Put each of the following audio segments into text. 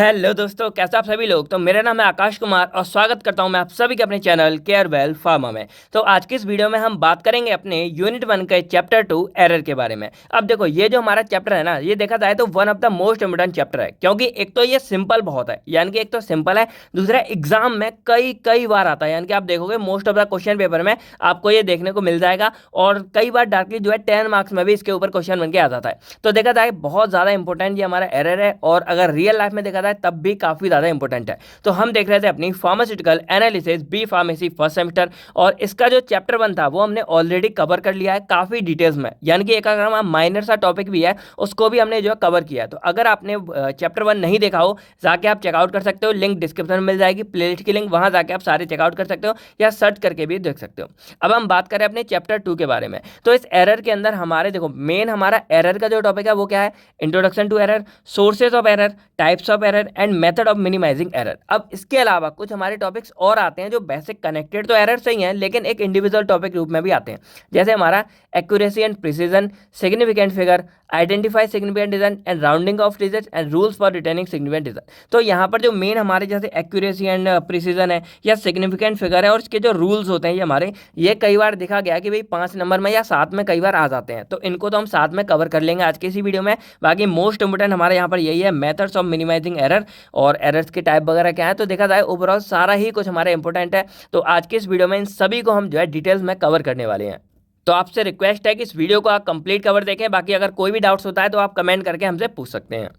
Hello दोस्तों, कैसे आप सभी लोग। तो मेरा नाम है आकाश कुमार और स्वागत करता हूं मैं आप सभी के अपने चैनल केयर वेल फार्मा में। तो आज की इस वीडियो में हम बात करेंगे अपने यूनिट 1 के चैप्टर 2 एरर के बारे में। अब देखो, ये जो हमारा चैप्टर है ना, ये देखा जाए तो one of the most important chapter है, क्योंकि एक तो ये सिंपल बहुत है, यानी कि एक तो सिंपल है, दूसरा एग्जाम में कई कई बार आता है। यानी कि आप देखोगे most of the question paper में आपको ये देखने को मिल जाएगा, और कई बार डायरेक्टली जो है 10 मार्क्स में भी इसके ऊपर क्वेश्चन बन के आ जाता है। तो देखा जाए बहुत ज्यादा इंपॉर्टेंट ये हमारा एरर है, और अगर रियल लाइफ में देखा जाए तब भी काफी ज्यादा इंपॉर्टेंट है। तो हम देख रहे थे अपनी pharmaceutical analysis B pharmacy first semester, और इसका जो चैप्टर 1 था वो हमने ऑलरेडी कवर कर लिया है काफी डिटेल्स में। यानी कि एक अगर हम माइनर सा टॉपिक भी है उसको भी हमने जो कवर किया है। तो अगर आपने चैप्टर 1 नहीं देखा हो, जाके आप चेकआउट कर सकते हो, लिंक डिस्क्रिप्शन में मिल जाएगी, प्लेलिस्ट की लिंक, वहां जाके आप सारे चेकआउट कर सकते हो या सर्च करके भी देख सकते हो। अब हम बात करें अपने चैप्टर 2 के बारे में। तो इस एरर के अंदर हमारे देखो मेन हमारा एरर का जो टॉपिक है वो क्या है, introduction to error, sources of error, types of error and method of minimising error. अब इसके अलावा कुछ हमारे टॉपिक्स और आते हैं जो बेसिक कनेक्टेड तो एरर से ही हैं, लेकिन एक इंडिविजुअल टॉपिक रूप में भी आते हैं। जैसे हमारा accuracy and precision, significant figure, identify significant design and rounding off digit and rules for retaining significant design. तो यहाँ पर जो मेन हमारे जैसे एक्यूरेसी एंड प्रिसीजन है या सिग्निफिकेंट फिगर है, और इसके जो रूल्स होते हैं ये हमारे, ये कई बार देखा गया कि भाई 5 नंबर में या 7 में कई बार आ जाते हैं। तो इनको तो हम साथ में कवर कर लेंगे आज की इसी वीडियो में। बाकी मोस्ट इंपोर्टेंट हमारे यहाँ पर यही है, मेथड्स ऑफ मिनिमाइजिंग एरर और एरर्स के टाइप वगैरह क्या है। तो देखा जाए ओवरऑल सारा ही कुछ हमारा इंपॉर्टेंट है। तो आज के इस वीडियो में इन सभी को हम जो है डिटेल्स में कवर करने वाले हैं। तो आपसे रिक्वेस्ट है कि इस वीडियो को आप कंप्लीट कवर देखें। बाकी अगर कोई भी डाउट्स होता है तो आप कमेंट करके हमसे पूछ सकते हैं।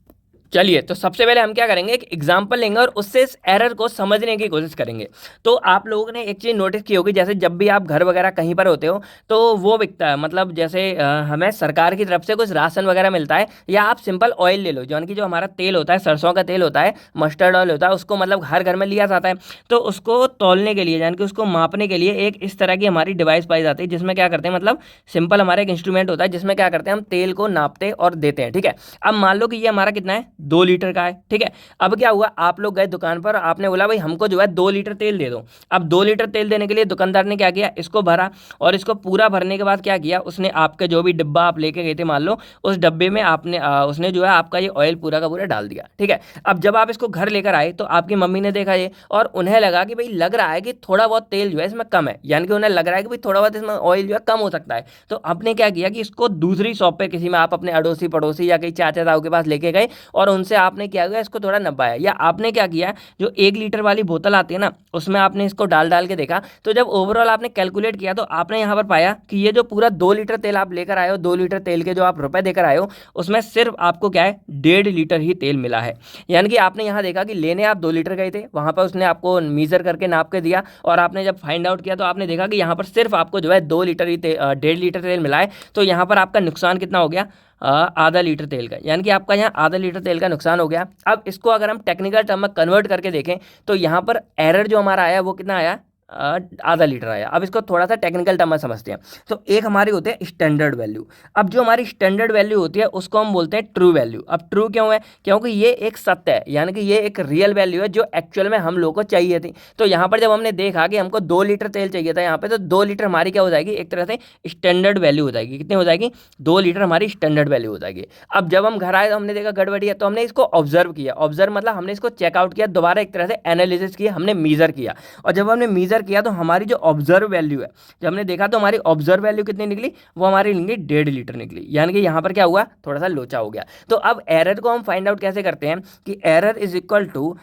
चलिए, तो सबसे पहले हम क्या करेंगे, एक एग्जाम्पल लेंगे और उससे इस एरर को समझने की कोशिश करेंगे। तो आप लोगों ने एक चीज़ नोटिस की होगी, जैसे जब भी आप घर वगैरह कहीं पर होते हो तो वो बिकता है, मतलब जैसे हमें सरकार की तरफ से कुछ राशन वगैरह मिलता है, या आप सिंपल ऑयल ले लो, जो कि जो हमारा तेल होता है, सरसों का तेल होता है, मस्टर्ड ऑयल होता है, उसको मतलब हर घर में लिया जाता है। तो उसको तौलने के लिए, यानी कि उसको मापने के लिए एक इस तरह की हमारी डिवाइस पाई जाती है, जिसमें क्या करते हैं, मतलब सिंपल हमारा एक इंस्ट्रूमेंट होता है जिसमें क्या करते हैं, हम तेल को नापते और देते हैं। ठीक है, अब मान लो कि ये हमारा कितना है, 2 लीटर का है। ठीक है, अब क्या हुआ, आप लोग गए दुकान पर, आपने बोला भाई हमको जो है 2 लीटर तेल दे दो। अब 2 लीटर तेल देने के लिए दुकानदार ने क्या किया, इसको भरा, और इसको पूरा भरने के बाद क्या किया उसने, आपके जो भी डिब्बा आप लेके गए थे मान लो, उस डब्बे में आपने उसने जो है आपका ये ऑयल पूरा का पूरा डाल दिया। ठीक है, अब जब आप इसको घर लेकर आए तो आपकी मम्मी ने देखा ये, और उन्हें लगा कि भाई लग रहा है कि थोड़ा बहुत तेल जो है इसमें कम है, यानी कि उन्हें लग रहा है कि भाई थोड़ा बहुत इसमें ऑयल जो है कम हो सकता है। तो आपने क्या किया कि इसको दूसरी शॉप पे किसी में, आप अपने अड़ोसी पड़ोसी या कहीं चाचा ताऊ के पास लेके गए, और उनसे आपने क्या किया, इसको थोड़ा नपाया। या आपने क्या किया, जो 1 लीटर वाली बोतल आती है ना, उसमें आपने इसको डाल डाल के देखा। तो जब ओवरऑल आपने कैलकुलेट किया तो आपने यहाँ पर पाया कि ये जो पूरा 2 लीटर तेल आप लेकर आए हो, 2 लीटर तेल के जो आप रुपए देकर आए हो, उसमें सिर्फ आपको क्या है, 1.5 लीटर ही तेल मिला है। यानी कि आपने यहाँ देखा कि लेने आप 2 लीटर गए थे, वहां पर उसने आपको मीजर करके नाप के दिया, और आपने जब फाइंड आउट किया तो आपने देखा कि यहाँ पर सिर्फ आपको जो है 2 लीटर ही 1.5 लीटर तेल मिला है। तो यहाँ पर आपका नुकसान कितना हो गया, आधा लीटर तेल का, यानी कि आपका यहाँ आधा लीटर तेल का नुकसान हो गया। अब इसको अगर हम टेक्निकल टर्म में कन्वर्ट करके देखें तो यहाँ पर एरर जो हमारा आया वो कितना आया, आधा लीटर आया। अब इसको थोड़ा सा टेक्निकल टर्म में समझते हैं। तो एक हमारी होती है स्टैंडर्ड वैल्यू। अब जो हमारी स्टैंडर्ड वैल्यू होती है उसको हम बोलते हैं ट्रू वैल्यू। अब ट्रू क्यों है, क्योंकि ये एक सत्य है, यानी कि ये एक रियल वैल्यू है जो एक्चुअल में हम लोग को चाहिए थी। तो यहाँ पर जब हमने देखा कि हमको 2 लीटर तेल चाहिए था यहाँ पे, तो 2 लीटर हमारी क्या हो जाएगी, एक तरह से स्टैंडर्ड वैल्यू हो जाएगी। कितनी हो जाएगी, 2 लीटर हमारी स्टैंडर्ड वैल्यू हो जाएगी। अब जब हम घर आए तो हमने देखा गड़बड़ी है, तो हमने इसको ऑब्जर्व किया। ऑब्जर्व मतलब हमने इसको चेकआउट किया, दोबारा एक तरह से एनालिसिस किया, हमने मीजर किया। और जब हमने मीजर किया तो हमारी जो ऑब्जर्व वैल्यू है, जब हमने देखा तो हमारी ऑब्जर्व वैल्यू कितनी निकली, वो हमारी निकली 1.5 लीटर निकली। यानी कि यहाँ पर क्या हुआ, थोड़ा सा लोचा हो गया। तो अब एरर को हम फाइंड आउट कैसे करते हैं कि error is equal to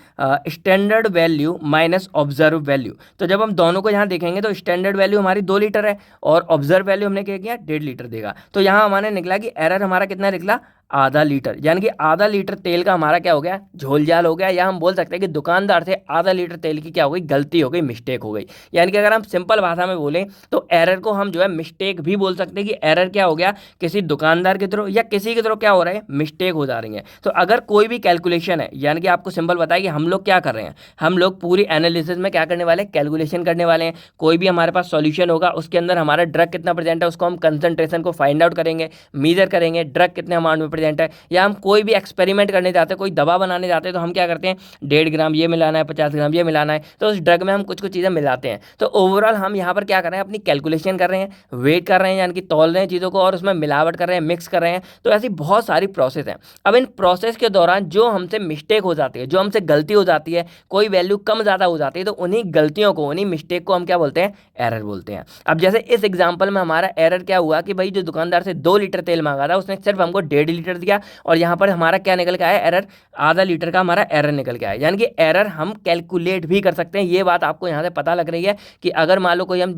standard value minus observe value. तो जब हम दोनों को यहाँ देखेंगे तो स्टैंडर्ड वैल्यू हमारी 2 लीटर है, और ऑब्जर्व वैल्यू हमने क्या किया, 1.5 लीटर देगा। तो यहाँ हमारे निकला कि एरर हमारा कितना निकला, आधा लीटर। यानी कि आधा लीटर तेल का हमारा क्या हो गया, झोलझाल हो गया, या हम बोल सकते हैं कि दुकानदार से आधा लीटर तेल की क्या हो गई, गलती हो गई, मिस्टेक हो गई। यानी कि अगर हम सिंपल भाषा में बोलें तो एरर को हम जो है मिस्टेक भी बोल सकते हैं, कि एरर क्या हो गया, किसी दुकानदार के थ्रू या किसी के थ्रू क्या हो रहा है, मिस्टेक हो जा रही है। तो अगर कोई भी कैलकुलेशन है, यानी कि आपको सिंपल बताया कि हम लोग क्या कर रहे हैं, हम लोग पूरी एनालिसिस में क्या करने वाले हैं, कैलकुलेशन करने वाले हैं। कोई भी हमारे पास सॉल्यूशन होगा, उसके अंदर हमारा ड्रग कितना प्रेजेंट है, उसको हम कंसंट्रेशन को फाइंड आउट करेंगे, मीजर करेंगे, ड्रग कितने अमाउंट में रिप्रेजेंट है, या हम कोई भी एक्सपेरिमेंट करने जाते हैं, कोई दवा बनाने जाते हैं, तो हम क्या करते हैं 1.5 ग्राम ये मिलाना है, 50 ग्राम ये मिलाना है, तो उस ड्रग में हम कुछ कुछ चीज़ें मिलाते हैं। तो ओवरऑल हम यहाँ पर क्या कर रहे हैं, अपनी कैलकुलेशन कर रहे हैं, वेट कर रहे हैं, यानी कि तौल रहे हैं चीज़ों को और उसमें मिलावट कर रहे हैं, मिक्स कर रहे हैं। तो ऐसी बहुत सारी प्रोसेस हैं। अब इन प्रोसेस के दौरान जो हमसे मिस्टेक हो जाती है, जो हमसे गलती हो जाती है, कोई वैल्यू कम ज़्यादा हो जाती है, तो उन्हीं गलतियों को, उन्हीं मिस्टेक को हम क्या बोलते हैं, एरर बोलते हैं। अब जैसे इस एग्जाम्पल में हमारा एरर क्या हुआ कि भाई जो दुकानदार से 2 लीटर तेल मांगा था उसने सिर्फ हमको 1.5 लीटर दिया, और यहाँ पर हमारा क्या निकल के आया, एरर आधा लीटर का हमारा एरर निकल के आया। यानी कि एरर हम कैलकुलेट भी कर सकते हैं। ये बात आपको यहाँ से पता लग रही है कि अगर मान लो कोई हम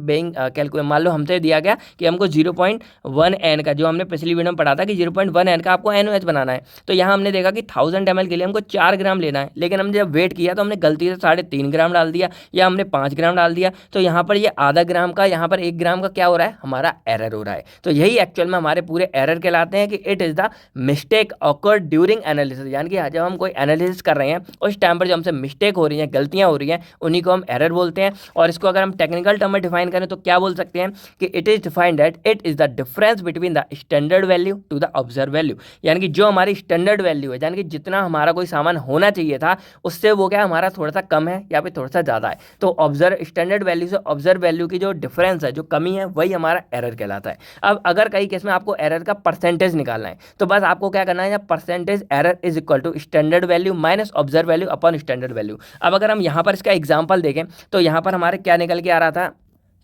मान लो हमसे दिया गया कि हमको 0.1 एन का, जो हमने पिछली वीडियो में पढ़ा था कि 0.1 एन का आपको NOH बनाना है, तो यहाँ हमने देखा कि 1000 ml के लिए हमको 4 ग्राम लेना है, लेकिन हमने जब वेट किया तो हमने गलती से 3.5 ग्राम डाल दिया, या हमने 5 ग्राम डाल दिया। तो यहाँ पर ये आधा ग्राम का, यहाँ पर 1 ग्राम का क्या हो रहा है, हमारा एरर हो रहा है। तो यही एक्चुअल में हमारे पूरे एरर कहलाते हैं कि it is the mistake awkward during analysis. यानी कि जब हम कोई एनालिसिस कर रहे हैं उस टाइम पर जो हमसे मिस्टेक हो रही है, गलतियाँ हो रही हैं, उन्हीं को हम एरर बोलते हैं। और इसको अगर हम टेक्निकल टर्म में डिफाइन करें तो क्या बोल सकते हैं कि it is defined that it is the difference between the standard value to the observe value. यानी कि जो हमारी स्टैंडर्ड वैल्यू है, यानी कि जितना हमारा कोई सामान होना चाहिए था उससे वो क्या हमारा थोड़ा सा कम है या फिर थोड़ा सा ज़्यादा है। तो ऑब्जर्व स्टैंडर्ड वैल्यू से ऑब्जर्व वैल्यू की जो डिफरेंस है, जो कमी है, वही हमारा एरर कहलाता है। अब अगर कई केस में आपको एरर का परसेंटेज निकालना है तो बस आपको क्या करना है, percentage error is equal to standard value minus observe value upon standard value. अब अगर हम यहाँ पर इसका एग्जाम्पल देखें तो यहाँ पर हमारे क्या निकल के आ रहा था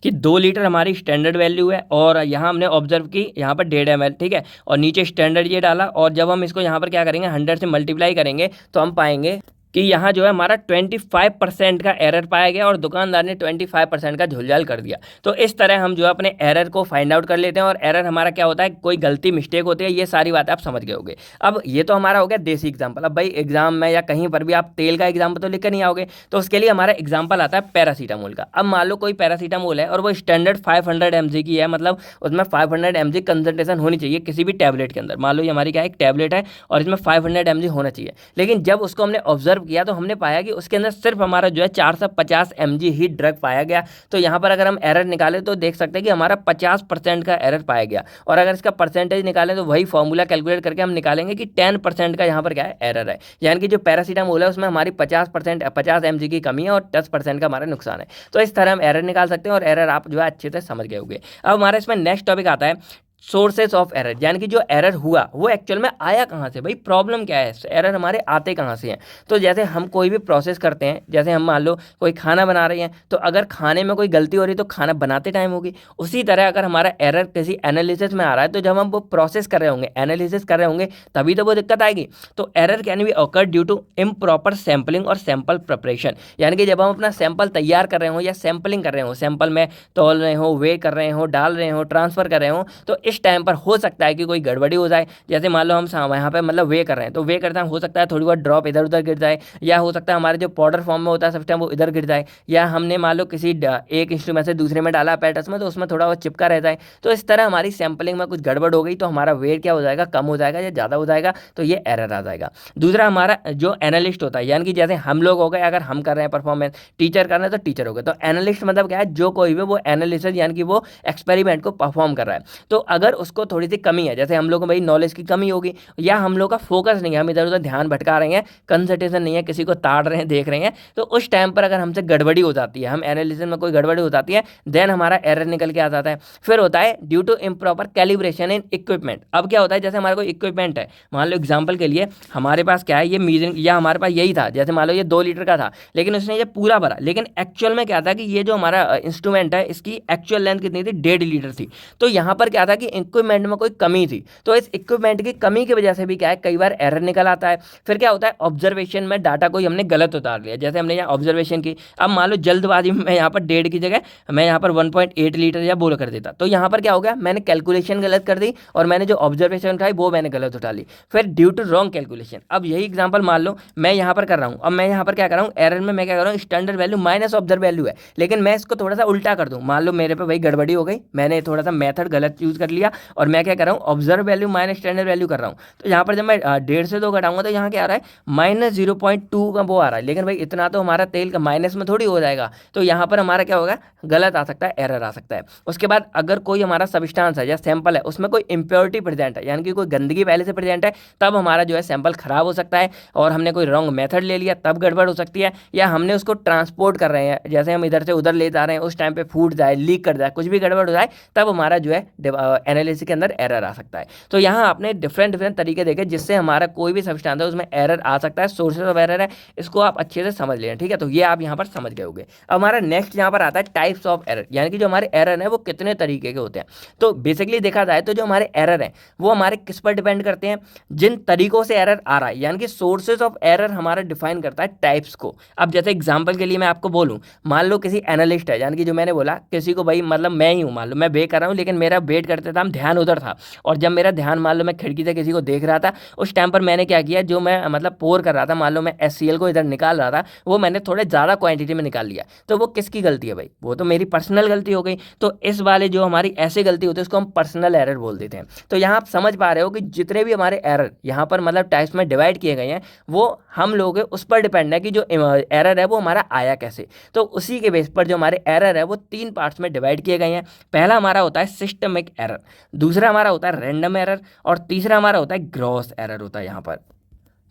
कि 2 लीटर हमारी स्टैंडर्ड वैल्यू है, और यहाँ हमने ऑब्जर्व की यहाँ पर 1.5 ml, ठीक है, और नीचे स्टैंडर्ड ये डाला, और जब हम इसको यहाँ पर क्या करेंगे 100 से मल्टीप्लाई करेंगे तो हम पाएंगे कि यहाँ जो है हमारा 25% का एरर पाया गया और दुकानदार ने 25% का झुलझाल कर दिया। तो इस तरह हम जो है अपने एरर को फाइंड आउट कर लेते हैं, और एरर हमारा क्या होता है, कोई गलती मिस्टेक होती है। ये सारी बातें आप समझ गए होंगे। अब ये तो हमारा हो गया देसी एग्जाम्पल। अब भाई एग्जाम में या कहीं पर भी आप तेल का एग्जाम्पल तो लेकर नहीं आओगे, तो उसके लिए हमारा एग्जाम्पल आता है पैरासीटामोल का। अब मान लो कोई पैरासीटामोल है और वो स्टैंडर्ड 500 mg की है, मतलब उसमें 500 mg कंसनट्रेशन होनी चाहिए किसी भी टैबलेट के अंदर। मान लो ये हमारी क्या एक टैबलेट है और इसमें 500 mg होना चाहिए, लेकिन जब उसको हमने ऑब्जर्व किया तो हमने पाया कि उसके अंदर सिर्फ हमारा जो है 450 mg ही ड्रग पाया गया। तो यहाँ पर अगर हम एरर निकालें तो देख सकते हैं कि हमारा 50% का एरर पाया गया, और अगर इसका परसेंटेज निकालें तो वही फॉर्मूला कैलकुलेट करके हम निकालेंगे कि 10% का यहाँ पर क्या है, एरर है। यानी कि जो पैरासीटामोल है उसमें हमारी 50 mg की कमी है और 10% का हमारा नुकसान है। तो इस तरह हम एरर निकाल सकते हैं, और एरर आप जो है अच्छे से समझ गए होंगे। अब हमारा इसमें नेक्स्ट टॉपिक आता है सोर्सेस ऑफ एरर, यानी कि जो एरर हुआ वो एक्चुअल में आया कहाँ से, भाई प्रॉब्लम क्या है, एरर हमारे आते कहाँ से हैं। तो जैसे हम कोई भी प्रोसेस करते हैं, जैसे हम मान लो कोई खाना बना रहे हैं, तो अगर खाने में कोई गलती हो रही है तो खाना बनाते टाइम होगी। उसी तरह अगर हमारा एरर किसी एनालिसिस में आ रहा है, तो जब हम वो प्रोसेस कर रहे होंगे, एनालिसिस कर रहे होंगे, तभी तो वो दिक्कत आएगी। तो error can be occur due to improper sampling और सैंपल प्रिपरेशन। यानी कि जब हम अपना सैंपल तैयार कर रहे हो या सैंपलिंग कर रहे हो, सैंपल में तौल रहे हो, वे कर रहे हो, डाल रहे हो, ट्रांसफर कर रहे हो, तो इस टाइम पर हो सकता है कि कोई गड़बड़ी हो जाए। जैसे मान लो हम यहाँ पे मतलब वे कर रहे हैं, तो वे करते हैं हो सकता है थोड़ी बहुत ड्रॉप इधर उधर गिर जाए, या हो सकता है हमारे जो पाउडर फॉर्म में होता है सिस्टम वो इधर गिर जाए, या हमने मान लो किसी एक इंस्ट्रूमेंट से दूसरे में डाला पैटर्स में, तो उसमें थोड़ा बहुत चिपका रह जाए। तो इस तरह हमारी सैंपलिंग में कुछ गड़बड़ हो गई तो हमारा वेट क्या हो जाएगा, कम हो जाएगा या ज़्यादा हो जाएगा, तो ये एरर आ जाएगा। दूसरा हमारा जो एनालिस्ट होता है, यानी कि जैसे हम लोग हो गए, अगर हम कर रहे हैं परफॉर्मेंस, टीचर कर रहे हैं तो टीचर हो गए। तो एनालिस्ट मतलब क्या है, जो कोई भी वो एनालिसिस यानी कि वो एक्सपेरिमेंट को परफॉर्म कर रहा है, तो अगर उसको थोड़ी सी कमी है, जैसे हम लोग को भाई नॉलेज की कमी होगी, या हम लोग का फोकस नहीं है, हम इधर उधर ध्यान भटका रहे हैं, कंसंट्रेशन नहीं है, किसी को ताड़ रहे हैं, देख रहे हैं, तो उस टाइम पर अगर हमसे गड़बड़ी हो जाती है, हम एनालिसिस में कोई गड़बड़ी हो जाती है, देन हमारा एरर निकल के आ जाता है। फिर होता है due to improper calibration in equipment. अब क्या होता है, जैसे हमारा कोई इक्विपमेंट है, मान लो एग्जाम्पल के लिए हमारे पास क्या है, ये मीजरिंग, या हमारे पास यही था, जैसे मान लो ये 2 लीटर का था, लेकिन उसने ये पूरा भरा, लेकिन एक्चुअल में क्या था कि ये जो हमारा इंस्ट्रूमेंट है इसकी एक्चुअल लेंथ कितनी थी, 1.5 लीटर थी। तो यहाँ पर क्या था कि इक्विपमेंट में कोई कमी थी, तो इस इक्विपमेंट की कमी की वजह से भी क्या है, कई बार एरर निकल आता है। फिर क्या होता है, ऑब्जर्वेशन में डाटा कोई हमने गलत उतार लिया, जैसे हमने यहाँ ऑब्जर्वेशन की, अब मान लो जल्दबाजी में मैं यहाँ पर 1.5 की जगह मैं यहाँ पर 1.8 लीटर या बोल कर देता, तो यहाँ पर क्या हो गया, मैंने कैलकुलेशन गलत कर दी और मैंने जो ऑब्जर्वेशन उठाई वो मैंने गलत उठा ली, फिर ड्यू टू रॉन्ग कैलकुलेशन। अब यही एग्जाम्पल मान लो मैं यहाँ पर कर रहा हूँ, अब मैं यहाँ पर क्या कर रहा हूँ, एरर में मैं क्या कर रहा हूँ, standard value minus observe value है, लेकिन मैं इसको थोड़ा सा उल्टा कर दूँ, मान लो मेरे पे भाई गड़बड़ी हो गई, मैंने थोड़ा सा मेथड गलत यूज कर लिया और मैं क्या कर रहा हूँ, observe value minus standard value कर रहा हूँ। तो यहाँ पर जब मैं 1.5 से 2 घटाऊंगा तो यहाँ क्या आ रहा है, -0.2 का वो आ रहा है। लेकिन भाई इतना तो हमारा तेल का माइनस में थोड़ी हो जाएगा, तो यहाँ पर हमारा क्या होगा, गलत आ सकता है, एरर आ सकता है। उसके बाद अगर कोई हमारा सब्सटेंस है या सैंपल है, उसमें कोई इंप्योरिटी प्रेजेंट है, यानी कि कोई गंदगी पहले से प्रेजेंट है, तब हमारा जो है सैंपल खराब हो सकता है। और हमने कोई रॉन्ग मेथड ले लिया तब गड़बड़ हो सकती है, या हमने उसको ट्रांसपोर्ट कर रहे हैं, जैसे हम इधर से उधर ले जा रहे हैं, उस टाइम पे फूट जाए, लीक कर जाए, कुछ भी गड़बड़ हो जाए, तब हमारा जो है एनालिसिस के अंदर एरर आ सकता है। तो यहाँ आपने डिफरेंट तरीके देखे जिससे हमारा कोई भी सब्सटेंस है उसमें एरर आ सकता है, सोर्सेज ऑफ एरर है, इसको आप अच्छे से समझ लें। ठीक है, तो ये आप यहाँ पर समझ गए होंगे। अब हमारा नेक्स्ट यहाँ पर आता है टाइप्स ऑफ एरर, यानी कि जो हमारे एरर है वो कितने तरीके के होते हैं। तो बेसिकली देखा जाए तो जो हमारे एरर है वो हमारे किस पर डिपेंड करते हैं, जिन तरीकों से एरर आ रहा है, यानी कि सोर्सेज ऑफ एरर हमारा डिफाइन करता है टाइप्स को। अब जैसे एग्जांपल के लिए मैं आपको बोलूं, मान लो किसी एनालिस्ट है, यानी कि जो मैंने बोला किसी को, भाई मतलब मैं ही हूं, मान लो मैं वेट कर रहा हूं, लेकिन मेरा वेट करते टाइम ध्यान उधर था, और जब मेरा ध्यान मान लो मैं खिड़की से किसी को देख रहा था, उस टाइम पर मैंने क्या किया, जो मैं मतलब पोर कर रहा था, मान लो मैं HCl को इधर निकाल रहा था, वो मैंने थोड़े ज़्यादा क्वांटिटी में निकाल लिया, तो वो किसकी गलती है भाई, वो तो मेरी पर्सनल गलती हो गई। तो इस वाले जो हमारी ऐसी गलती होती है उसको हम पर्सनल एरर बोल देते हैं। तो यहाँ आप समझ पा रहे हो कि जितने भी हमारे एरर यहाँ पर मतलब टाइप्स में डिवाइड किए गए हैं, वो हम लोग उस पर डिपेंड है कि जो एरर है वो हमारा आया कैसे। तो उसी के बेस पर जो हमारे एरर है वो 3 पार्ट्स में डिवाइड किए गए हैं। पहला हमारा होता है सिस्टमिक एरर, दूसरा हमारा होता है रैंडम एरर, और तीसरा हमारा होता है ग्रॉस एरर होता है यहाँ पर।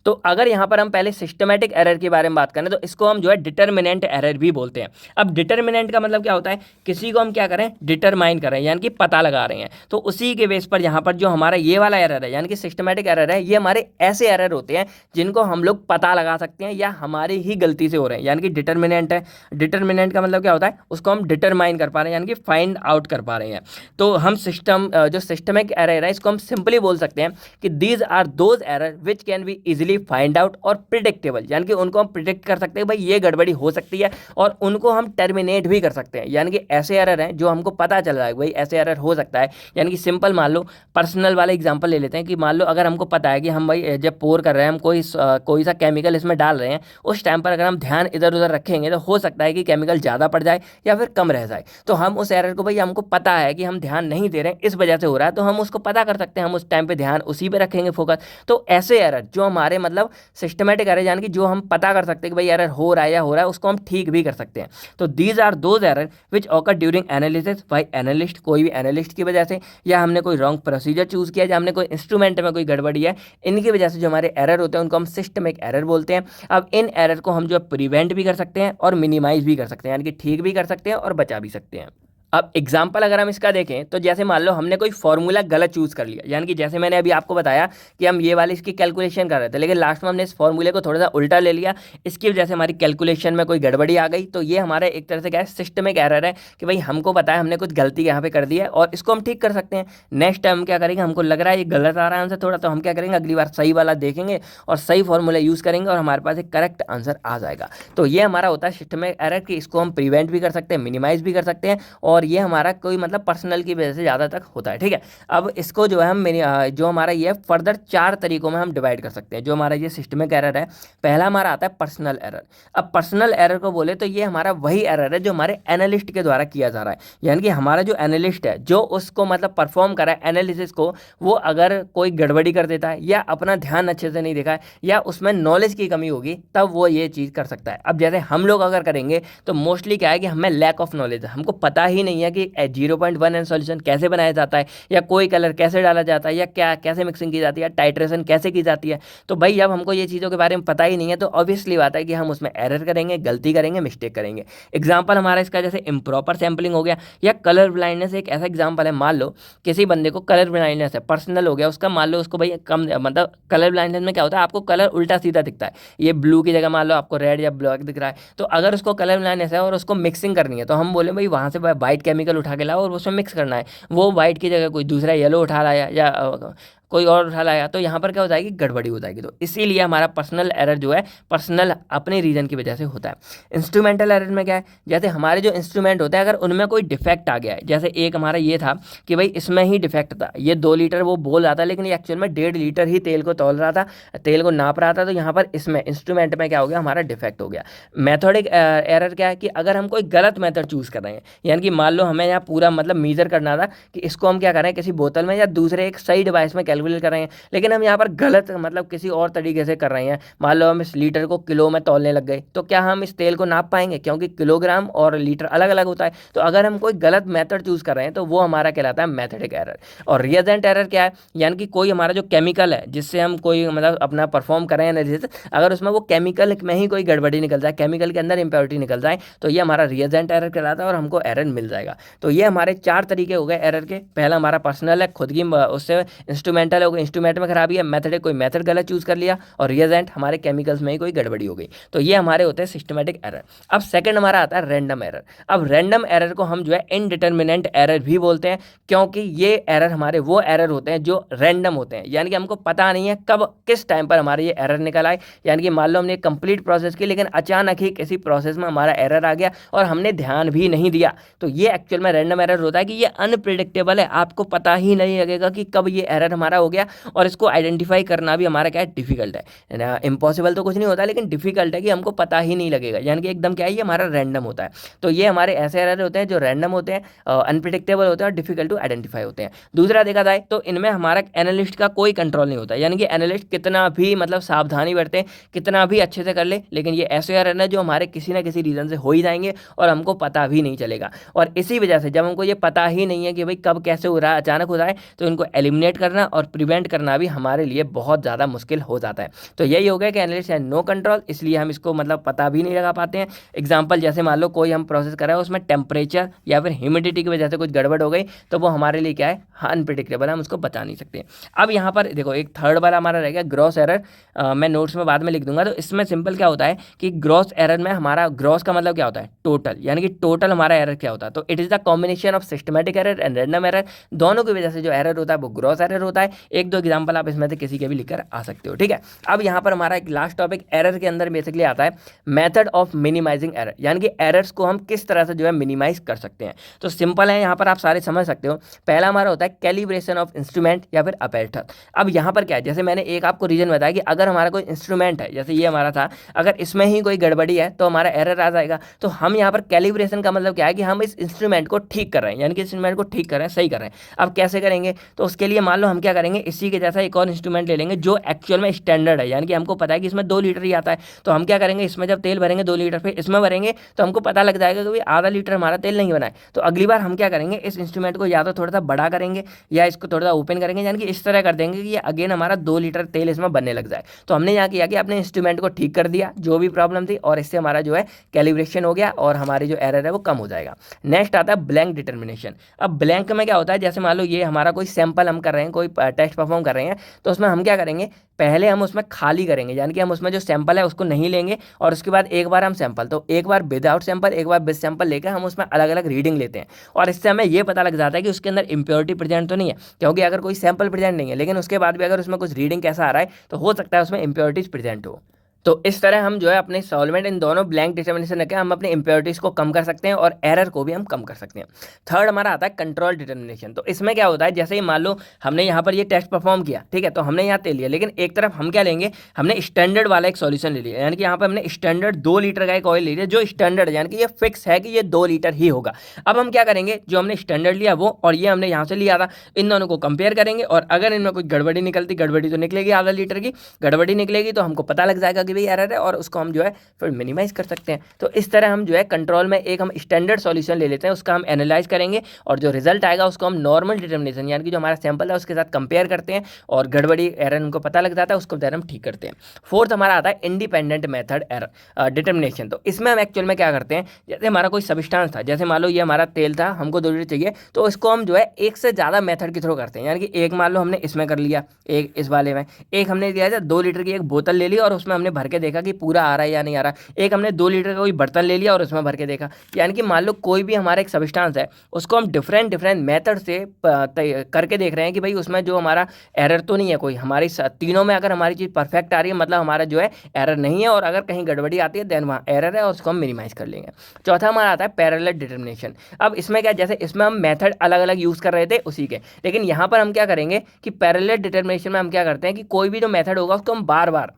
तो अगर यहाँ पर हम पहले सिस्टमेटिक एरर के बारे में बात करें तो इसको हम जो है डिटर्मिनेंट एरर भी बोलते हैं। अब डिटर्मिनेंट का मतलब क्या होता है, किसी को हम क्या करें, डिटरमाइन करें, यानी कि पता लगा रहे हैं। तो उसी के बेस पर यहाँ पर जो हमारा ये वाला एरर है, यानी कि सिस्टमेटिक एरर है, ये हमारे ऐसे एरर होते हैं जिनको हम लोग पता लगा सकते हैं या हमारी ही गलती से हो रहे हैं, यानी कि डिटर्मिनेंट है। डिटर्मिनेंट का मतलब क्या होता है, उसको हम डिटरमाइन कर पा रहे हैं, यानी कि फाइंड आउट कर पा रहे हैं। तो हम जो सिस्टमिक एरर है इसको हम सिंपली बोल सकते हैं कि these are those error which can be easily find out और प्रिडिक्टेबल, यानी कि उनको हम प्रिडिक्ट कर सकते हैं भाई ये गड़बड़ी हो सकती है, और उनको हम टर्मिनेट भी कर सकते हैं, यानी कि ऐसे एरर हैं जो हमको पता चल रहा है भाई ऐसे एरर हो सकता है। यानी कि सिंपल मान लो पर्सनल वाला एग्जांपल ले लेते हैं कि मान लो अगर हमको पता है कि हम भाई जब पोर कर रहे हैं, हम कोई सा केमिकल इसमें डाल रहे हैं, उस टाइम पर अगर हम ध्यान इधर उधर रखेंगे तो हो सकता है कि केमिकल ज़्यादा पड़ जाए या फिर कम रह जाए। तो हम उस एरर को, भाई हमको पता है कि हम ध्यान नहीं दे रहे हैं, इस वजह से हो रहा है, तो हम उसको पता कर सकते हैं, हम उस टाइम पे ध्यान उसी पे रखेंगे, फोकस। तो ऐसे एरर जो हमारे मतलब सिस्टमेटिक एरर, यानी कि जो हम पता कर सकते हैं कि भाई एरर हो रहा है या हो रहा है, उसको हम ठीक भी कर सकते हैं। तो these are those error which occur during analysis by analyst, कोई भी एनालिस्ट की वजह से, या हमने कोई रॉन्ग प्रोसीजर चूज किया, या हमने कोई इंस्ट्रूमेंट में कोई गड़बड़ी है, इनकी वजह से जो हमारे एरर होते हैं उनको हम सिस्टमिक एरर बोलते हैं। अब इन एरर को हम जो प्रिवेंट भी कर सकते हैं और मिनिमाइज भी कर सकते हैं, यानी कि ठीक भी कर सकते हैं और बचा भी सकते हैं। अब एग्जाम्पल अगर हम इसका देखें तो जैसे मान लो हमने कोई फॉर्मूला गलत चूज़ कर लिया, यानी कि जैसे मैंने अभी आपको बताया कि हम ये वाली इसकी कैलकुलेशन कर रहे थे, लेकिन लास्ट में हमने इस फॉर्मूले को थोड़ा सा उल्टा ले लिया, इसकी वजह से हमारी कैलकुलेशन में कोई गड़बड़ी आ गई। तो ये हमारा एक तरह से क्या है, सिस्टमिक एरर है कि भाई हमको पता है हमने कुछ गलती यहाँ पे कर दी है और इसको हम ठीक कर सकते हैं। नेक्स्ट टाइम क्या करेंगे, हमको लग रहा है ये गलत आ रहा है आंसर थोड़ा, तो हम क्या करेंगे, अगली बार सही वाला देखेंगे और सही फॉर्मूला यूज़ करेंगे और हमारे पास एक करेक्ट आंसर आ जाएगा। तो ये हमारा होता है सिस्टमिक एरर कि इसको हम प्रिवेंट भी कर सकते हैं, मिनिमाइज भी कर सकते हैं, और ये हमारा कोई मतलब पर्सनल की वजह से ज़्यादा तक होता है। ठीक है, अब इसको जो है हम जो हमारा ये फर्दर 4 तरीकों में हम डिवाइड कर सकते हैं। जो हमारा ये सिस्टमिक एरर है, पहला हमारा आता है पर्सनल एरर। अब पर्सनल एरर को बोले तो ये हमारा वही एरर है जो हमारे एनालिस्ट के द्वारा किया जा रहा है, यानी कि हमारा जो एनालिस्ट है जो उसको मतलब परफॉर्म करा है एनालिसिस को, वो अगर कोई गड़बड़ी कर देता है या अपना ध्यान अच्छे से नहीं देखा है या उसमें नॉलेज की कमी होगी, तब वो ये चीज़ कर सकता है। अब जैसे हम लोग अगर करेंगे तो मोस्टली क्या है कि हमें लैक ऑफ नॉलेज है, हमको पता ही नहीं है कि 0.1 एन सॉल्यूशन कैसे बनाया जाता है, या कोई कलर कैसे डाला जाता है, या क्या कैसे मिक्सिंग की जाती है, टाइट्रेशन कैसे की जाती है। तो भाई जब हमको ये चीज़ों के बारे में पता ही नहीं है तो ऑब्वियसली बात है कि हम उसमें एरर करेंगे, गलती करेंगे, मिस्टेक करेंगे। एग्जाम्पल हमारा इसका जैसे इम्प्रॉपर सैम्पलिंग हो गया, या कलर ब्लाइंडनेस एक ऐसा एग्जाम्पल है। मान लो किसी बंदे को कलर ब्लाइंडनेस है, पर्सनल हो गया उसका, मान लो उसको भाई कम मतलब कलर ब्लाइंडनेस में क्या होता है, आपको कलर उल्टा सीधा दिखता है, ये ब्लू की जगह मान लो आपको रेड या ब्लैक दिख रहा है। तो अगर उसको कलर ब्लाइंडनेस है और उसको मिक्सिंग करनी है तो हम बोले भाई वहाँ से वाइट केमिकल उठा के लाओ और उसमें मिक्स करना है, वो वाइट की जगह कोई दूसरा येलो उठा लाया या कोई और उठा लाया, तो यहाँ पर क्या हो जाएगी, गड़बड़ी हो जाएगी। तो इसीलिए हमारा पर्सनल एरर जो है पर्सनल अपने रीजन की वजह से होता है। इंस्ट्रूमेंटल एरर में क्या है, जैसे हमारे जो इंस्ट्रूमेंट होते हैं अगर उनमें कोई डिफेक्ट आ गया है, जैसे एक हमारा ये था कि भाई इसमें ही डिफेक्ट था, ये 2 लीटर वो बोल रहा था लेकिन ये एक्चुअल में 1.5 लीटर ही तेल को तौल रहा था, तेल को नाप रहा था, तो यहाँ पर इसमें इंस्ट्रूमेंट में क्या हो गया, हमारा डिफेक्ट हो गया। मेथोडिक एरर क्या है कि अगर हम कोई गलत मेथड चूज कर रहे हैं, यानी कि मान लो हमें यहाँ पूरा मतलब मीजर करना था कि इसको हम क्या करें, किसी बोतल में या दूसरे एक सही डिवाइस में कैलकुलेट कर रहे हैं, लेकिन हम यहाँ पर गलत मतलब किसी और तरीके से कर रहे हैं। मान लो हम इस लीटर को किलो में तौलने लग गए, तो क्या हम इस तेल को नाप पाएंगे, क्योंकि किलोग्राम और लीटर अलग अलग होता है। तो अगर हम कोई गलत मेथड चूज कर रहे हैं तो वो हमारा कहलाता है मेथडिक एरर। और रिएजेंट एरर क्या है, यानी कि कोई हमारा जो केमिकल है जिससे हम कोई मतलब अपना परफॉर्म कर रहे हैं एनालिसिस, अगर उसमें वो केमिकल में ही कोई गड़बड़ी निकल जाए, केमिकल के अंदर इंप्योरिटी निकल जाए, तो ये हमारा रिएजेंट एरर कहलाता है और हमको एरर मिल जाएगा। तो ये हमारे 4 तरीके हो गए एरर के। पहला हमारा पर्सनल है, खुद की उससे इंस्ट्रूमेंटल हो गई, इंस्ट्रूमेंट में खराबी है, मेथड कोई मेथड गलत चूज कर लिया, और रिएजेंट हमारे केमिकल्स में ही कोई गड़बड़ी हो गई। तो ये हमारे होते हैं सिस्टमेटिक एरर। अब सेकंड हमारा आता है रैंडम एरर। अब रैंडम एरर को हम जो है इनडिटर्मिनेंट एरर भी बोलते हैं, क्योंकि ये एरर हमारे वो एरर होते हैं जो रैंडम होते हैं, यानी कि हमको पता नहीं है कब किस टाइम पर हमारे ये एरर निकल आए। यानी कि मान लो हमने कंप्लीट प्रोसेस की लेकिन अचानक ही किसी प्रोसेस में हमारा एरर आ गया और हमने ध्यान भी नहीं दिया, तो ये एक्चुअल में रैंडम एरर होता है कि ये अनप्रिडिक्टेबल है, आपको पता ही नहीं लगेगा कि कब ये एरर हमारा हो गया, और इसको आइडेंटिफाई करना भी हमारा क्या है, डिफिकल्ट है। इम्पॉसिबल तो कुछ नहीं होता लेकिन डिफिकल्ट है कि हमको पता ही नहीं लगेगा, यानी कि एकदम क्या है, ये हमारा रैंडम होता है। तो ये हमारे ऐसे एरर होते हैं जो रैंडम होते हैं, अनप्रिडिक्टेबल होते हैं और डिफिकल्ट टू आइडेंटिफाई होते हैं। दूसरा देखा जाए तो इनमें हमारा एनालिस्ट का कोई कंट्रोल नहीं होता, यानी कि एनालिस्ट कितना भी मतलब सावधानी बरते, कितना भी अच्छे से कर ले, लेकिन ये ऐसे एरर है जो हमारे किसी ना किसी रीजन से हो ही जाएंगे और हमको पता भी नहीं चलेगा। और इसी वजह से जब हमको ये पता ही नहीं है कि भाई कब कैसे हो रहा है, अचानक हो रहा है, तो इनको एलिमिनेट करना और प्रिवेंट करना भी हमारे लिए बहुत ज़्यादा मुश्किल हो जाता है। तो यही हो गया कि एनालिस्ट है नो कंट्रोल, इसलिए हम इसको मतलब पता भी नहीं लगा पाते हैं। एग्जाम्पल जैसे मान लो कोई हम प्रोसेस कर रहे हैं, उसमें टेम्परेचर या फिर ह्यूमिडिटी की वजह से कुछ गड़बड़ हो गई, तो वो हमारे लिए क्या है, अनप्रिडिक्टेबल है, हम उसको बता नहीं सकते। अब यहाँ पर देखो एक थर्ड वाला हमारा रह गया ग्रॉस एरर, मैं नोट्स में बाद में लिख दूंगा। तो इसमें सिंपल क्या होता है कि ग्रॉस एरर में हमारा ग्रॉस का मतलब क्या होता है, टोटल, यानी कि टोटल हमारा एरर क्या होता है। तो it is the combination of systematic error and random error, दोनों की वजह से जो एरर होता है वो ग्रॉस एरर होता है। एक दो एग्जाम्पल आप इसमें से किसी के भी लिखकर आ सकते हो, ठीक है। अब यहाँ पर हमारा एक लास्ट टॉपिक एरर के अंदर बेसिकली आता है मेथड ऑफ मिनिमाइजिंग एरर, यानी कि एरर्स को हम किस तरह से जो है मिनिमाइज कर सकते हैं। तो सिंपल है, यहाँ पर आप सारे समझ सकते हो। पहला हमारा होता है कैलिब्रेशन ऑफ इंस्ट्रूमेंट या फिर अपेरेटर। अब यहाँ पर क्या है, जैसे मैंने एक आपको रीजन बताया कि अगर हमारा कोई इंस्ट्रूमेंट है, जैसे ये हमारा था, अगर इसमें ही कोई गड़बड़ी है तो हमारा एरर आ जाएगा। तो हम यहाँ पर कैलिब्रेशन का मतलब क्या है कि हम इस इंस्ट्रूमेंट को ठीक कर रहे हैं, यानी कि इंस्ट्रूमेंट को ठीक कर रहे हैं, सही कर रहे हैं। अब कैसे करेंगे, तो उसके लिए मान लो हम क्या करेंगे, इसी के जैसा एक और इंस्ट्रूमेंट ले लेंगे जो एक्चुअल में स्टैंडर्ड है, यानी कि हमको पता है कि इसमें 2 लीटर ही आता है। तो हम क्या करेंगे, इसमें जब तेल भरेंगे 2 लीटर, फिर इसमें भरेंगे, तो हमको पता लग जाएगा कि आधा लीटर हमारा तेल नहीं बना है। तो अगली बार हम क्या करेंगे, इस इंस्ट्रूमेंट को या तो थोड़ा सा बड़ा करेंगे या इसको थोड़ा सा ओपन करेंगे, यानी कि इस तरह कर देंगे कि ये अगेन हमारा 2 लीटर तेल इसमें बनने लग जाए। तो हमने यहाँ किया कि अपने इंस्ट्रूमेंट को ठीक कर दिया जो भी प्रॉब्लम थी, और इससे हमारा जो है कैलिब्रेशन हो गया और हमारी जो एरर है वो कम हो जाएगा। नेक्स्ट आता है ब्लैंक डिटर्मिनेशन। अब ब्लैंक में क्या होता है, जैसे मान लो ये हमारा कोई सैंपल हम कर रहे हैं, कोई टेस्ट परफॉर्म कर रहे हैं, तो उसमें हम क्या करेंगे, पहले हम उसमें खाली करेंगे, यानी कि हम उसमें जो सैंपल है उसको नहीं लेंगे, और उसके बाद एक बार हम सैंपल, तो एक बार विदाउट सैंपल, एक बार विद सैंपल लेकर हम उसमें अलग अलग रीडिंग लेते हैं, और इससे हमें ये पता लग जाता है कि उसके अंदर इंप्योरिटी प्रेजेंट तो नहीं है। क्योंकि अगर कोई सैंपल प्रेजेंट नहीं है लेकिन उसके बाद भी अगर उसमें कुछ रीडिंग कैसा आ रहा है, तो हो सकता है उसमें इंप्योरिटीज प्रेजेंट हो। तो इस तरह हम जो है अपने सॉल्वेंट इन दोनों ब्लैंक डिटर्मिनेशन रखें, हम अपने इंप्योरिटीज को कम कर सकते हैं और एरर को भी हम कम कर सकते हैं। थर्ड हमारा आता है कंट्रोल डिटर्मिनेशन। तो इसमें क्या होता है, जैसे ही मान लो हमने यहाँ पर ये टेस्ट परफॉर्म किया, ठीक है, तो हमने यहाँ तेल लिया, लेकिन एक तरफ हम क्या लेंगे, हमने स्टैंडर्ड वाला एक सॉल्यूशन ले लिया, यानी कि यहाँ पर हमने स्टैंडर्ड 2 लीटर का एक ऑयल ले लिया जो स्टैंडर्ड है, यानी कि ये फिक्स है कि ये 2 लीटर ही होगा। अब हम क्या करेंगे, जो हमने स्टैंडर्ड लिया वो और ये हमने यहाँ से लिया था, इन दोनों को कंपेयर करेंगे, और अगर इनमें कोई गड़बड़ी निकलती, गड़बड़ी तो निकलेगी आधा लीटर की गड़बड़ी निकलेगी, तो हमको पता लग जाएगा कि भाई एरर है, और उसको हम जो है फिर मिनिमाइज कर सकते हैं। तो इस तरह हम जो है कंट्रोल में एक हम स्टैंडर्ड सॉल्यूशन ले लेते हैं, उसका हम एनालाइज करेंगे, और जो रिजल्ट आएगा उसको हम नॉर्मल डिटर्मिनेशन, यानी कि जो हमारा सैंपल है उसके साथ कंपेयर करते हैं, और गड़बड़ी एरर उनको पता लग जाता है, उसको फिर हम ठीक करते हैं। फोर्थ हमारा आता है इंडिपेंडेंट मेथड एरर डिटर्मिनेशन। तो इसमें हम एक्चुअल में क्या करते हैं, जैसे हमारा कोई सब्सटेंस था, जैसे मान लो ये हमारा तेल था, हमको 2 लीटर चाहिए, तो इसको हम जो है एक से ज़्यादा मेथड के थ्रू करते हैं, यानी कि एक मान लो हमने इसमें कर लिया, एक इस वाले में, एक हमने लिया था 2 लीटर की एक बोतल ले ली और उसमें हमने भर के देखा कि पूरा आ रहा है या नहीं आ रहा। एक हमने 2 लीटर का कोई बर्तन ले लिया और उसमें भर के देखा। यानी कि मान लो कोई भी हमारा एक सब्सटेंस है, उसको हम डिफरेंट डिफरेंट मेथड से करके देख रहे हैं कि भाई उसमें जो हमारा एरर तो नहीं है कोई। हमारी तीनों में अगर हमारी चीज़ परफेक्ट आ रही है, मतलब हमारा जो है एरर नहीं है, और अगर कहीं गड़बड़ी आती है देन वहाँ एरर है और उसको हम मिनिमाइज कर लेंगे। चौथा हमारा आता है पैरेलल डिटर्मिनेशन। अब इसमें क्या, जैसे इसमें हम मेथड अलग अलग यूज़ कर रहे थे उसी के, लेकिन यहाँ पर हम क्या करेंगे कि पैरेलल डिटर्मिनेशन में हम क्या करते हैं कि कोई भी जो मेथड होगा उसको हम बार बार,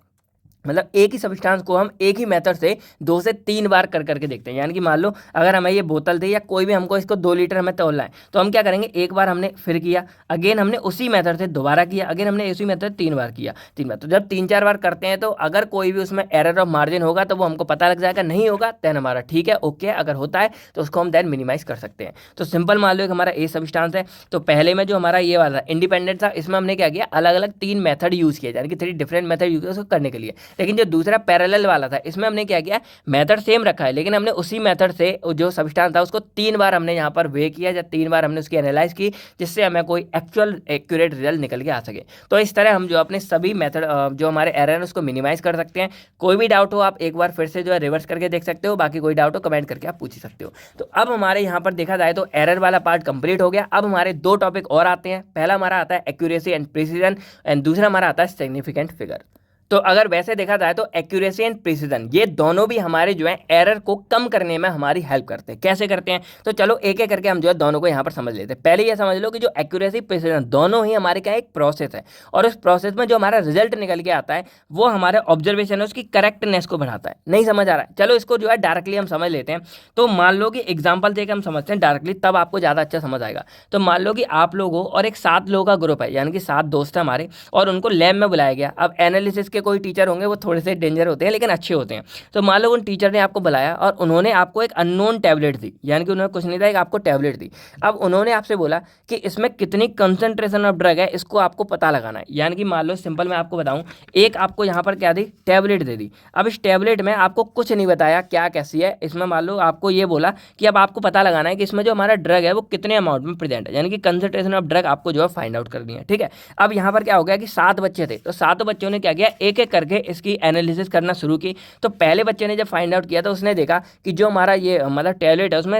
मतलब एक ही सब्सटेंस को हम एक ही मेथड से 2 से 3 बार कर करके देखते हैं। यानी कि मान लो अगर हमें ये बोतल दी या कोई भी हमको इसको 2 लीटर हमें तोलना है, तो हम क्या करेंगे, एक बार हमने फिर किया, अगेन हमने उसी मेथड से दोबारा किया, अगेन हमने उसी मेथड 3 बार किया, 3 बार। तो जब 3-4 बार करते हैं तो अगर कोई भी उसमें एरर ऑफ मार्जिन होगा तो वो हमको पता लग जाएगा, नहीं होगा देन हमारा ठीक है, ओके। अगर होता है तो उसको हम देन मिनिमाइज कर सकते हैं। तो सिंपल मान लो एक हमारा ए सब्सटेंस है, तो पहले में जो हमारा ये वाला इंडिपेंडेंट था, इसमें हमने क्या किया, अलग अलग 3 मेथड यूज़ किया, यानी कि 3 डिफरेंट मेथड यूज़ किया उसको करने के लिए। लेकिन जो दूसरा पैरेलल वाला था, इसमें हमने क्या किया, मेथड सेम रखा है, लेकिन हमने उसी मेथड से जो सब्सटेंस था उसको 3 बार हमने यहाँ पर वे किया, या 3 बार हमने उसकी एनालाइज की, जिससे हमें कोई एक्चुअल एक्यूरेट रिजल्ट निकल के आ सके। तो इस तरह हम जो अपने सभी मेथड जो हमारे एरर है उसको मिनिमाइज कर सकते हैं। कोई भी डाउट हो आप एक बार फिर से जो है रिवर्स करके देख सकते हो, बाकी कोई डाउट हो कमेंट करके आप पूछ सकते हो। तो अब हमारे यहाँ पर देखा जाए तो एरर वाला पार्ट कंप्लीट हो गया। अब हमारे 2 टॉपिक और आते हैं। पहला हमारा आता है एक्यूरेसी एंड प्रिसीजन, एंड दूसरा हमारा आता है सिग्निफिकेंट फिगर। तो अगर वैसे देखा जाए तो एक्यूरेसी एंड प्रिसीजन ये दोनों भी हमारे जो है एरर को कम करने में हमारी हेल्प करते हैं। कैसे करते हैं, तो चलो एक एक करके हम जो है दोनों को यहाँ पर समझ लेते हैं। पहले ये समझ लो कि जो एक्यूरेसी प्रिसीजन दोनों ही हमारे क्या एक प्रोसेस है, और उस प्रोसेस में जो हमारा रिजल्ट निकल के आता है वो हमारे ऑब्जर्वेशन है उसकी करेक्टनेस को बढ़ाता है। नहीं समझ आ रहा है, चलो इसको जो है डायरेक्टली हम समझ लेते हैं। तो मान लो कि एग्जाम्पल देकर हम समझते हैं डायरेक्टली, तब आपको ज़्यादा अच्छा समझ आएगा। तो मान लो कि आप लोग हो और एक 7 लोगों का ग्रुप है, यानी कि 7 दोस्त हैं हमारे, और उनको लैब में बुलाया गया। अब एनालिसिस के कोई टीचर होंगे, वो थोड़े से डेंजर होते हैं लेकिन अच्छे होते हैं। तो मान लो उन टीचर ने आपको बुलाया और उन्होंने आपको एक अननोन टैबलेट दी, यानी कि उन्होंने कुछ नहीं था, एक आपको टैबलेट दी। अब उन्होंने आपसे बोला कि इसमें कितनी कंसंट्रेशन ऑफ ड्रग है, इसको आपको पता लगाना है। यानी कि मान लो सिंपल मैं आपको बताऊं, एक आपको यहाँ पर क्या दी, टैबलेट दे दी। अब इस टैबलेट में आपको कुछ नहीं बताया क्या कैसी है, इसमें मान लो आपको ये बोला कि अब आपको पता लगाना है कि इसमें जो हमारा ड्रग है वो कितने अमाउंट में प्रेजेंट है, यानी कि कंसंट्रेशन ऑफ ड्रग आपको जो है फाइंड आउट करनी है। ठीक है, अब यहाँ पर क्या हो गया कि 7 बच्चे थे, तो 7 बच्चों ने क्या किया, एक एक करके इसकी एनालिसिस करना शुरू की। तो पहले बच्चे ने जब फाइंड आउट किया तो उसने देखा कि जो हमारा ये मतलब टैबलेट है उसमें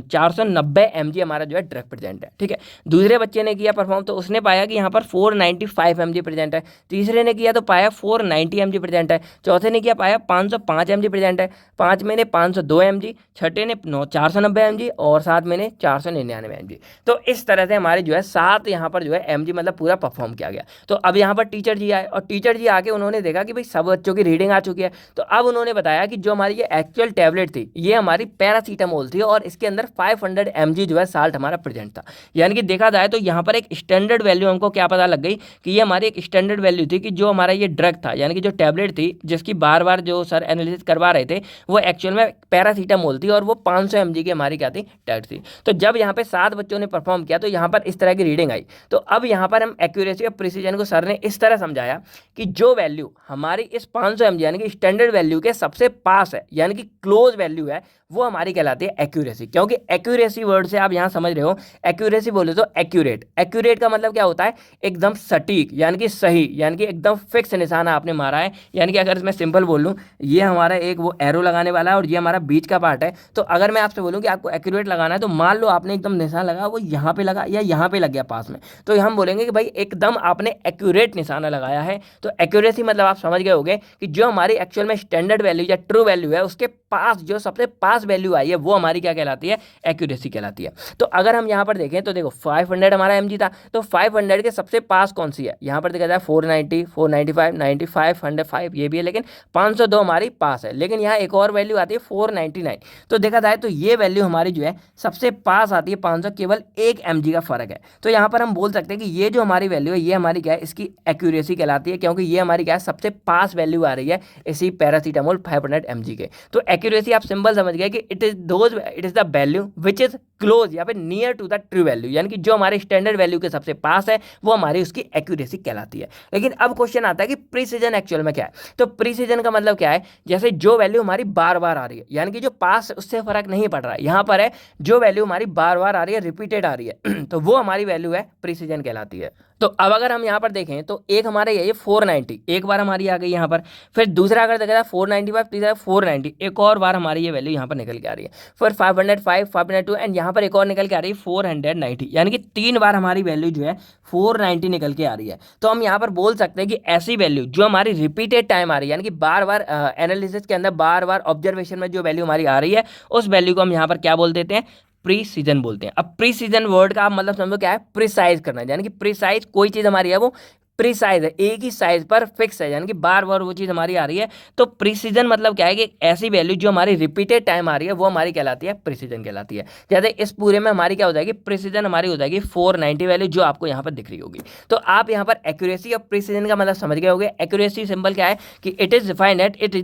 490 mg हमारा जो है ड्रग प्रेजेंट है। ठीक है, दूसरे बच्चे ने किया परफॉर्म, तो उसने पाया कि यहाँ पर 495 mg प्रेजेंट है। तीसरे ने किया तो पाया 490 mg प्रेजेंट है। चौथे ने किया पाया 505 mg प्रेजेंट है। पांचवें ने 502 mg, छठे ने 490 mg, और 7वें ने 499 mg। तो इस तरह से हमारे जो है 7 यहाँ पर जो है mg मतलब पूरा परफॉर्म किया गया। तो अब यहाँ पर टीचर जी आए, और टीचर जी आके उन्होंने देखा कि भाई सब बच्चों की रीडिंग आ चुकी है। तो अब उन्होंने बताया कि जो हमारी ये एक्चुअल टैबलेट थी ये हमारी पैरासीटामोल थी, और इसके अंदर 500 mg जो है साल्ट हमारा प्रेजेंट था। यानी कि देखा जाए तो यहाँ पर एक स्टैंडर्ड वैल्यू हमको क्या पता लग गई कि ये हमारी एक स्टैंडर्ड वैल्यू थी कि जो हमारा ये ड्रग था, यानी कि जो टैबलेट थी जिसकी बार बार जो सर एनालिसिस करवा रहे थे, वो एक्चुअल में पैरासीटामोल थी, और वो 500 mg की हमारी क्या थी, टैबलेट थी। तो जब यहाँ पे 7 बच्चों ने परफॉर्म किया तो यहाँ पर इस तरह की रीडिंग आई। तो अब यहाँ पर हम एक्यूरेसी और प्रिसीजन को सर ने इस तरह समझाया कि जो वैल्यू हमारी इस 500 mg यानी कि स्टैंडर्ड वैल्यू के सबसे पास है, यानी कि क्लोज वैल्यू है, वो हमारी कहलाती है एक्यूरेसी। क्योंकि एक्यूरेसी वर्ड से आप यहाँ समझ रहे हो, एक्यूरेसी बोले तो एक्यूरेट। एक्यूरेट का मतलब क्या होता है, एकदम सटीक, यानी कि सही, यानी कि एकदम फिक्स निशाना आपने मारा है। यानी कि अगर मैं सिंपल बोल लूँ, ये हमारा एक वो एरो लगाने वाला है और ये हमारा बीच का पार्ट है। तो अगर मैं आपसे बोलूँ कि आपको एक्यूरेट लगाना है, तो मान लो आपने एकदम निशान लगा, वो यहाँ पे लगा या यहाँ पे लग गया पास में, तो हम बोलेंगे कि भाई एकदम आपने एक्यूरेट निशाना लगाया है। तो एक्यूरेसी मतलब आप समझ गए होंगे कि जो हमारी एक्चुअल में स्टैंडर्ड वैल्यू या ट्रू वैल्यू है उसके पास जो सबसे पास वैल्यू आई है वो हमारी क्या कहलाती है, एक्यूरेसी कहलाती है। तो अगर हम यहाँ पर देखें तो देखो 500 हमारा mg था, तो 500 के सबसे पास कौन सी है, यहाँ पर देखा जाए 490, 495, 95, 105 ये भी है, लेकिन 502 हमारी पास है। लेकिन यहाँ एक और वैल्यू आती है 499। तो देखा जाए तो ये वैल्यू हमारी जो है सबसे पास आती है 500, केवल 1 mg का फर्क है। तो यहाँ पर हम बोल सकते हैं कि ये जो हमारी वैल्यू है ये हमारी क्या है, इसकी एक्यूरेसी कहलाती है, क्योंकि ये हमारी क्या है, सबसे पास वैल्यू आ रही है इसी पैरासीटामोल 500 mg के। तो एक्यूरेसी आप सिंपल समझ गए कि it is the value which is close या फिर near to the true value, यानी कि जो हमारे स्टैंडर्ड वैल्यू के सबसे पास है वो हमारी उसकी एक्यूरेसी कहलाती है। लेकिन अब क्वेश्चन आता है कि प्रिसीजन एक्चुअल में क्या है। तो प्रिसीजन का मतलब क्या है, जैसे जो वैल्यू हमारी बार बार आ रही है, यानी कि जो पास उससे फर्क नहीं पड़ रहा है, यहाँ पर है जो वैल्यू हमारी बार बार आ रही है, रिपीटेड आ रही है तो वो हमारी वैल्यू है, प्रिसीजन कहलाती है। तो अब अगर हम यहाँ पर देखें तो एक हमारे ये 490 एक बार हमारी आ गई यहाँ पर, फिर दूसरा अगर देखा जाए 495, तीसरा 490, एक और बार हमारी ये वैल्यू यहाँ पर निकल के आ रही है, फिर 505, 502 एंड यहाँ पर एक और निकल के आ रही है 490, यानी कि 3 बार हमारी वैल्यू जो है 490 निकल के आ रही है। तो हम यहाँ पर बोल सकते हैं कि ऐसी वैल्यू जो हमारी रिपीटेड टाइम आ रही है, यानी कि बार बार एनालिसिस के अंदर बार बार ऑब्जर्वेशन में जो वैल्यू हमारी आ रही है, उस वैल्यू को हम यहाँ पर क्या बोल देते हैं, प्रीसीजन बोलते हैं। अब प्रीसीजन वर्ड का आप मतलब समझो क्या है, प्रिसाइज करना, यानी कि प्रिसाइज कोई चीज़ हमारी है वो प्रिसाइज है, एक ही साइज पर फिक्स है, यानी कि बार बार वो चीज़ हमारी आ रही है। तो प्रिसीजन मतलब क्या है कि ऐसी वैल्यू जो हमारी रिपीटेड टाइम आ रही है वो हमारी कहलाती है प्रिसीजन कहलाती है। जैसे इस पूरे में हमारी क्या हो जाएगी, प्रिसीजन हमारी हो जाएगी 490 वैल्यू जो आपको यहाँ पर दिख रही होगी। तो आप यहाँ पर एक्यूरेसी और प्रिसीजन का मतलब समझ गए होंगे। एक्यूरेसी सिंबल क्या है कि it is defined at it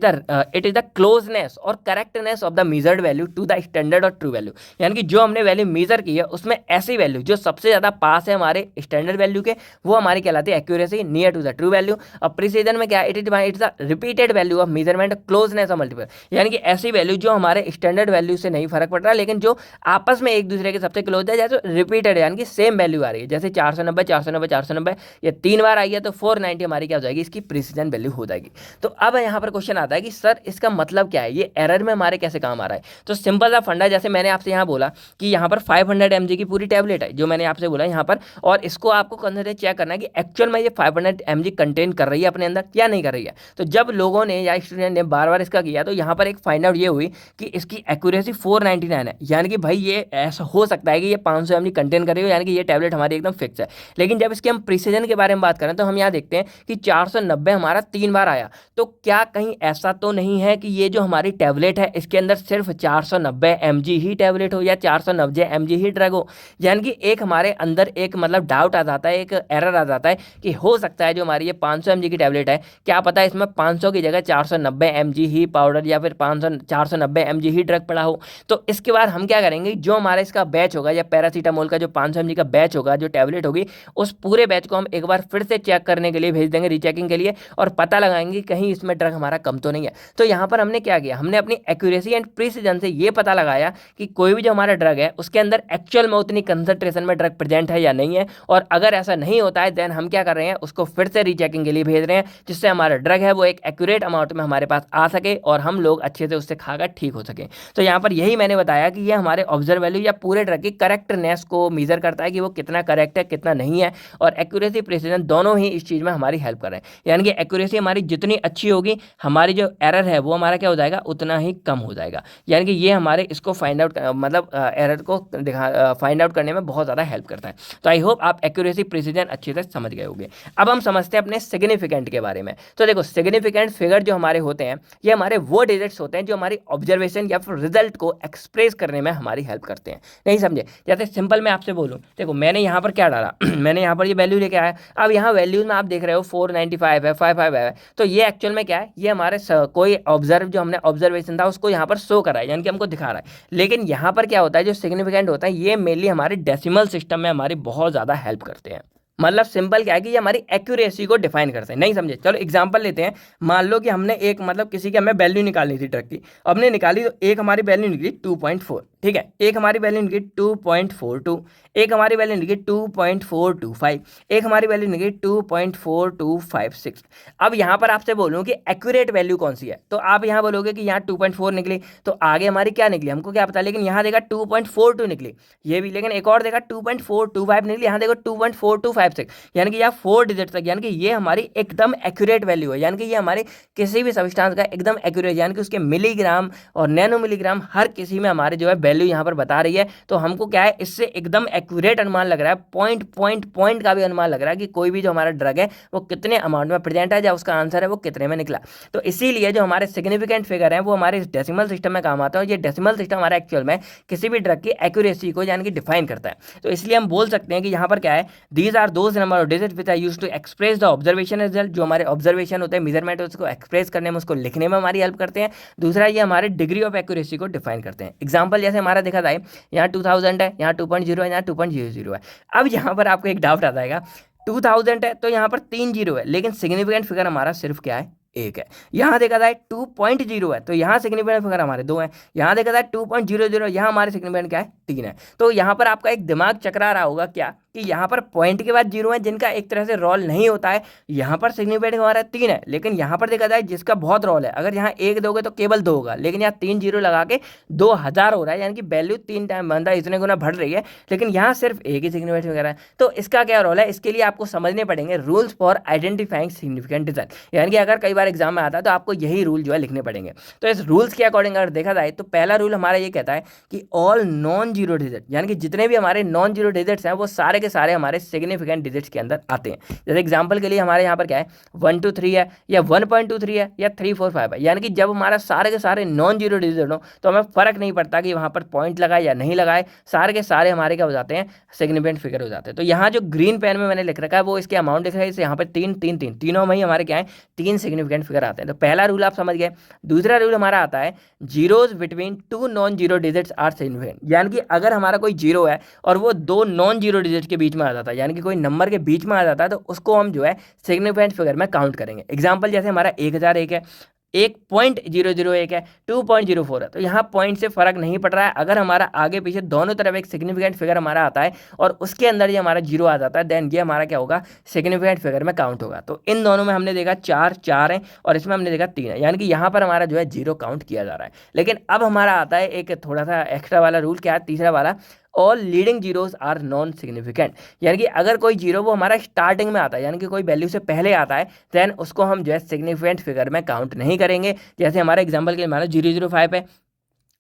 is the closeness और correctness of the measured value to the standard और ट्रू वैल्यू, यानी कि जो हमने वैल्यू मेजर की है उसमें ऐसी वैल्यू जो सबसे ज़्यादा पास है हमारे स्टैंडर्ड वैल्यू के, वो हमारी कहलाती है accuracy near to the true value. और प्रिसीजन में क्या है, it's the repeated value of measurement closeness of multiple, यानी कि ऐसी वैल्यू जो हमारे स्टैंडर्ड वैल्यू से नहीं फर्क पड़ रहा लेकिन जो आपस में एक दूसरे के सबसे क्लोज है, जैसे रिपीटेड यानी कि सेम वैल्यू आ रही है, जैसे 490 490 490 ये 3 बार आई है तो 490 हमारी क्या हो जाएगी, इसकी प्रिसीजन वैल्यू हो जाएगी। तो अब यहाँ पर क्वेश्चन आता है कि सर इसका मतलब क्या है, ये एरर में हमारे कैसे काम आ रहा है। तो सिंपल सा फंडा, जैसे मैंने आपसे यहाँ बोला कि यहाँ पर 500 mg की पूरी टैबलेट है जो मैंने आपसे बोला यहाँ पर, और इसको आपको कंसिडर चेक करना है कि एक्चुअल में ये 500 mg कंटेन कर रही है अपने अंदर या नहीं कर रही है। तो जब लोगों ने या स्टूडेंट ने बार बार इसका किया तो यहाँ पर एक फाइंड आउट ये हुई कि इसकी एक्यूरेसी 499 है, यानी कि भाई ये ऐसा हो सकता है कि ये 500 mg कंटेन कर रही हो, यानी कि ये टैबलेट हमारी एकदम फिक्स है। लेकिन जब इसके हम प्रिसीजन के बारे में बात करें तो हम यहाँ देखते हैं कि 490 हमारा 3 बार आया, तो क्या कहीं ऐसा तो नहीं है कि ये जो हमारी टैबलेट है इसके अंदर सिर्फ 490 mg ही टैबलेट हो या 490 mg ही ड्रग हो। यानी कि एक हमारे अंदर एक मतलब डाउट आ जाता है, एक एरर आ जाता है कि हो सकता है जो हमारी ये 500 mg की टैबलेट है, क्या पता है इसमें 500 की जगह 490 mg ही पाउडर या फिर 490 mg ही ड्रग पड़ा हो। तो इसके बाद हम क्या करेंगे, जो हमारा इसका बैच होगा या पैरासीटामोल का जो 500 mg का बैच होगा, जो टैबलेट होगी, उस पूरे बैच को हम एक बार फिर से चेक करने के लिए भेज देंगे, रीचेकिंग के लिए, और पता लगाएंगे कहीं इसमें ड्रग हमारा कम तो नहीं है। तो यहाँ पर हमने क्या किया, हमने अपनी एक्यूरेसी एंड प्रिसीजन से ये पता लगाया कि कोई भी जो हमारा ड्रग है उसके अंदर एक्चुअल में उतनी कंसंट्रेशन में ड्रग प्रेजेंट है या नहीं है, और अगर ऐसा नहीं होता है देन हम क्या कर रहे हैं, उसको फिर से रीचेकिंग के लिए भेज रहे हैं, जिससे हमारा ड्रग है वो एक एक्यूरेट अमाउंट में हमारे पास आ सके और हम लोग अच्छे से उससे खाकर ठीक हो सके। तो यहाँ पर यही मैंने बताया कि ये हमारे ऑब्जर्व वैल्यू या पूरे ड्रग की करेक्टनेस को मेजर करता है कि वो कितना करेक्ट है कितना नहीं है, और एक्यूरेसी प्रिसीजन दोनों ही इस चीज़ में हमारी हेल्प कर रहे हैं। यानी कि एक्यूरेसी हमारी जितनी अच्छी होगी, हमारी जो एरर है वो हमारा क्या हो जाएगा, उतना ही कम हो जाएगा। यानी कि ये हमारे इसको फाइंड आउट मतलब एरर को फाइंड आउट करने में बहुत ज़्यादा हेल्प करता है। तो आई होप आप एक्यूरेसी प्रिसीजन अच्छे से समझ गए होंगे। अब हम समझते हैं अपने सिग्निफिकेंट के बारे में। तो देखो सिग्निफिकेंट फिगर जो हमारे होते हैं, ये हमारे वो डिजिट्स होते हैं जो हमारी ऑब्जर्वेशन या फिर रिजल्ट को एक्सप्रेस करने में हमारी हेल्प करते हैं। नहीं समझे, जैसे सिंपल मैं आपसे बोलूँ, देखो मैंने यहाँ पर क्या डाला मैंने यहाँ पर ये वैल्यू लेके आया, अब यहाँ वैल्यूज में आप देख रहे हो 495 है, 55 है, तो ये एक्चुअल में क्या है, ये हमारे कोई ऑब्जर्व जो हमने ऑब्जर्वेशन था उसको यहाँ पर शो करा है, यानी कि हमको दिखा रहा है। लेकिन यहाँ पर क्या होता है, जो सिग्निफिकेंट होता है ये मेनली हमारे डेसिमल सिस्टम में हमारी बहुत ज़्यादा हेल्प करते हैं। मतलब सिंपल क्या है कि ये हमारी एक्यूरेसी को डिफाइन करते हैं। नहीं समझे, चलो एग्जांपल लेते हैं। मान लो कि हमने एक मतलब किसी की हमें वैल्यू निकालनी थी ड्रग की, हमने निकाली तो एक हमारी वैल्यू निकली 2.4, ठीक है, एक हमारी वैल्यू निकली 2.42, एक हमारी वैल्यू निकली 2.425, एक हमारी वैल्यू निकली 2.4256। अब यहाँ पर आपसे बोलूँ कि एक्यूरेट वैल्यू कौन सी है, तो आप यहाँ बोलोगे कि यहाँ 2.4 निकली, तो आगे हमारी क्या निकली हमको क्या पता, लेकिन यहाँ देखा 2.42 निकली, ये भी, लेकिन एक और देखा 2.425 निकली, यहाँ देखो 2.4256, यानी कि यहाँ 4 डिजिट तक, यानी कि ये हमारी एकदम एक्यूरेट वैल्यू है। यानी कि ये हमारे किसी भी सब्सटेंस का एकदम एक्यूरेट, यानी कि उसके मिलीग्राम और नैनो मिलीग्राम हर किसी में हमारे जो है वैल्यू यहाँ पर बता रही है। तो हमको क्या है, इससे एकदम एक्यूरेट अनुमान लग रहा है, पॉइंट का भी अनुमान लग रहा है कि कोई भी जो हमारा ड्रग है वो कितने अमाउंट में प्रेजेंट है या उसका आंसर है वो कितने में निकला। तो इसीलिए जो हमारे सिग्निफिकेंट फिगर है वो हमारे डेसिमल सिस्टम में काम आता है। ये डेसिमल सिस्टम हमारा एक्चुअल में किसी भी ड्रग की एक्यूरेसी को यानी कि डिफाइन करता है। तो इसलिए हम बोल सकते हैं कि यहाँ पर क्या है, these are those number of digit which are used to express the observation result. जो हमारे ऑब्जर्वेशन होते हैं, मेजरमेंट उसको एक्सप्रेस करने में, उसको लिखने में हमारी हेल्प करते हैं। दूसरा, ये हमारे डिग्री ऑफ एक्यूरेसी को डिफाइन करते हैं। एग्जाम्पल जैसे हमारा देखा जाए, यहाँ 2000 है, यहाँ 2.0 है, यहाँ 2.00 है। अब यहाँ पर आपको एक डाउट आ जाएगा, 2000 है तो यहाँ पर 3 जीरो है, लेकिन सिग्निफिकेंट फिगर हमारा सिर्फ क्या है, 1 है। यहाँ देखा जाए 2.0 है तो यहाँ सिग्निफिकेंट फिगर हमारे 2 हैं। यहाँ देखा जाए 2.00, यहाँ हमारे सिग्निफिकेंट क्या है 3 है। तो यहाँ पर आपका एक दिमाग चकरा रहा होगा क्या कि यहाँ पर पॉइंट के बाद 0 है जिनका एक तरह से रोल नहीं होता है, यहाँ पर सिग्निफिकेंट हमारा 3 है, लेकिन यहाँ पर देखा जाए जिसका बहुत रोल है, अगर यहाँ 1 दोगे तो केवल 2 होगा, लेकिन यहाँ 3 जीरो लगा के 2000 हो रहा है, यानी कि वैल्यू 3 टाइम बनता है, इतने गुना बढ़ रही है, लेकिन यहाँ सिर्फ एक ही सिग्निफिकेंट फिगर है। तो इसका क्या रोल है, इसके लिए आपको समझने पड़ेंगे rules for identifying significant digit, यानी कि अगर कई बार एग्जाम में आता है तो आपको यही रूल जो है लिखने पड़ेंगे। तो इस रूल्स के अकॉर्डिंग अगर देखा जाए तो पहला रूल हमारा ये कहता है कि ऑल नॉन जीरो डिजिट, यानी कि जितने भी हमारे नॉन जीरो डिजिट्स हैं वो सारे के सारे हमारे सिग्निफिकेंट डिजिट्स के अंदर आते हैं। जैसे एग्जांपल के लिए हमारे यहाँ पर क्या है 1 2 3 है या 1.23 है या 3 4 5 है, यानी कि जब हमारा सारे के सारे नॉन जीरो डिजिट हो तो हमें फर्क नहीं पड़ता कि वहाँ पर पॉइंट लगाए या नहीं लगाए, सारे के सारे हमारे क्या हो जाते हैं सिग्निफिकेंट फिगर हो जाते हैं। तो यहाँ जो ग्रीन पेन में मैंने लिख रखा है वो इसके अमाउंट लिख रहा है, इसे यहाँ पर 3 3 3 तीनों में ही हमारे क्या है 3 सिग्निफिकेंट फिगर आते हैं। तो पहला रूल आप समझ गए। दूसरा रूल हमारा आता है zeros between 2 non zero digits are significant, यानी कि अगर हमारा कोई जीरो है और वो 2 नॉन जीरो डिजिट के बीच में आ जाता है, यानी कि कोई नंबर के बीच में आ जाता है, तो उसको हम जो है सिग्निफिकेंट फिगर में काउंट करेंगे। एग्जांपल जैसे हमारा 1001 है, 1.001 है, 2.04 है, तो यहाँ पॉइंट से फर्क नहीं पड़ रहा है। अगर हमारा आगे पीछे दोनों तरफ एक सिग्निफिकेंट फिगर हमारा आता है और उसके अंदर ये हमारा जीरो आ जाता है, देन ये हमारा क्या होगा सिग्निफिकेंट फिगर में काउंट होगा। तो इन दोनों में हमने देखा 4 4 है और इसमें हमने देखा 3 है, यानी कि यहाँ पर हमारा जो है जीरो काउंट किया जा रहा है। लेकिन अब हमारा आता है एक थोड़ा सा एक्स्ट्रा वाला रूल, क्या है तीसरा वाला, all leading zeros are non significant, यानी कि अगर कोई जीरो वो हमारा स्टार्टिंग में आता है, यानी कि कोई वैल्यू से पहले आता है, देन उसको हम जो है सिग्निफिकेंट फिगर में काउंट नहीं करेंगे। जैसे हमारे एग्जांपल के लिए मान लो 005 है,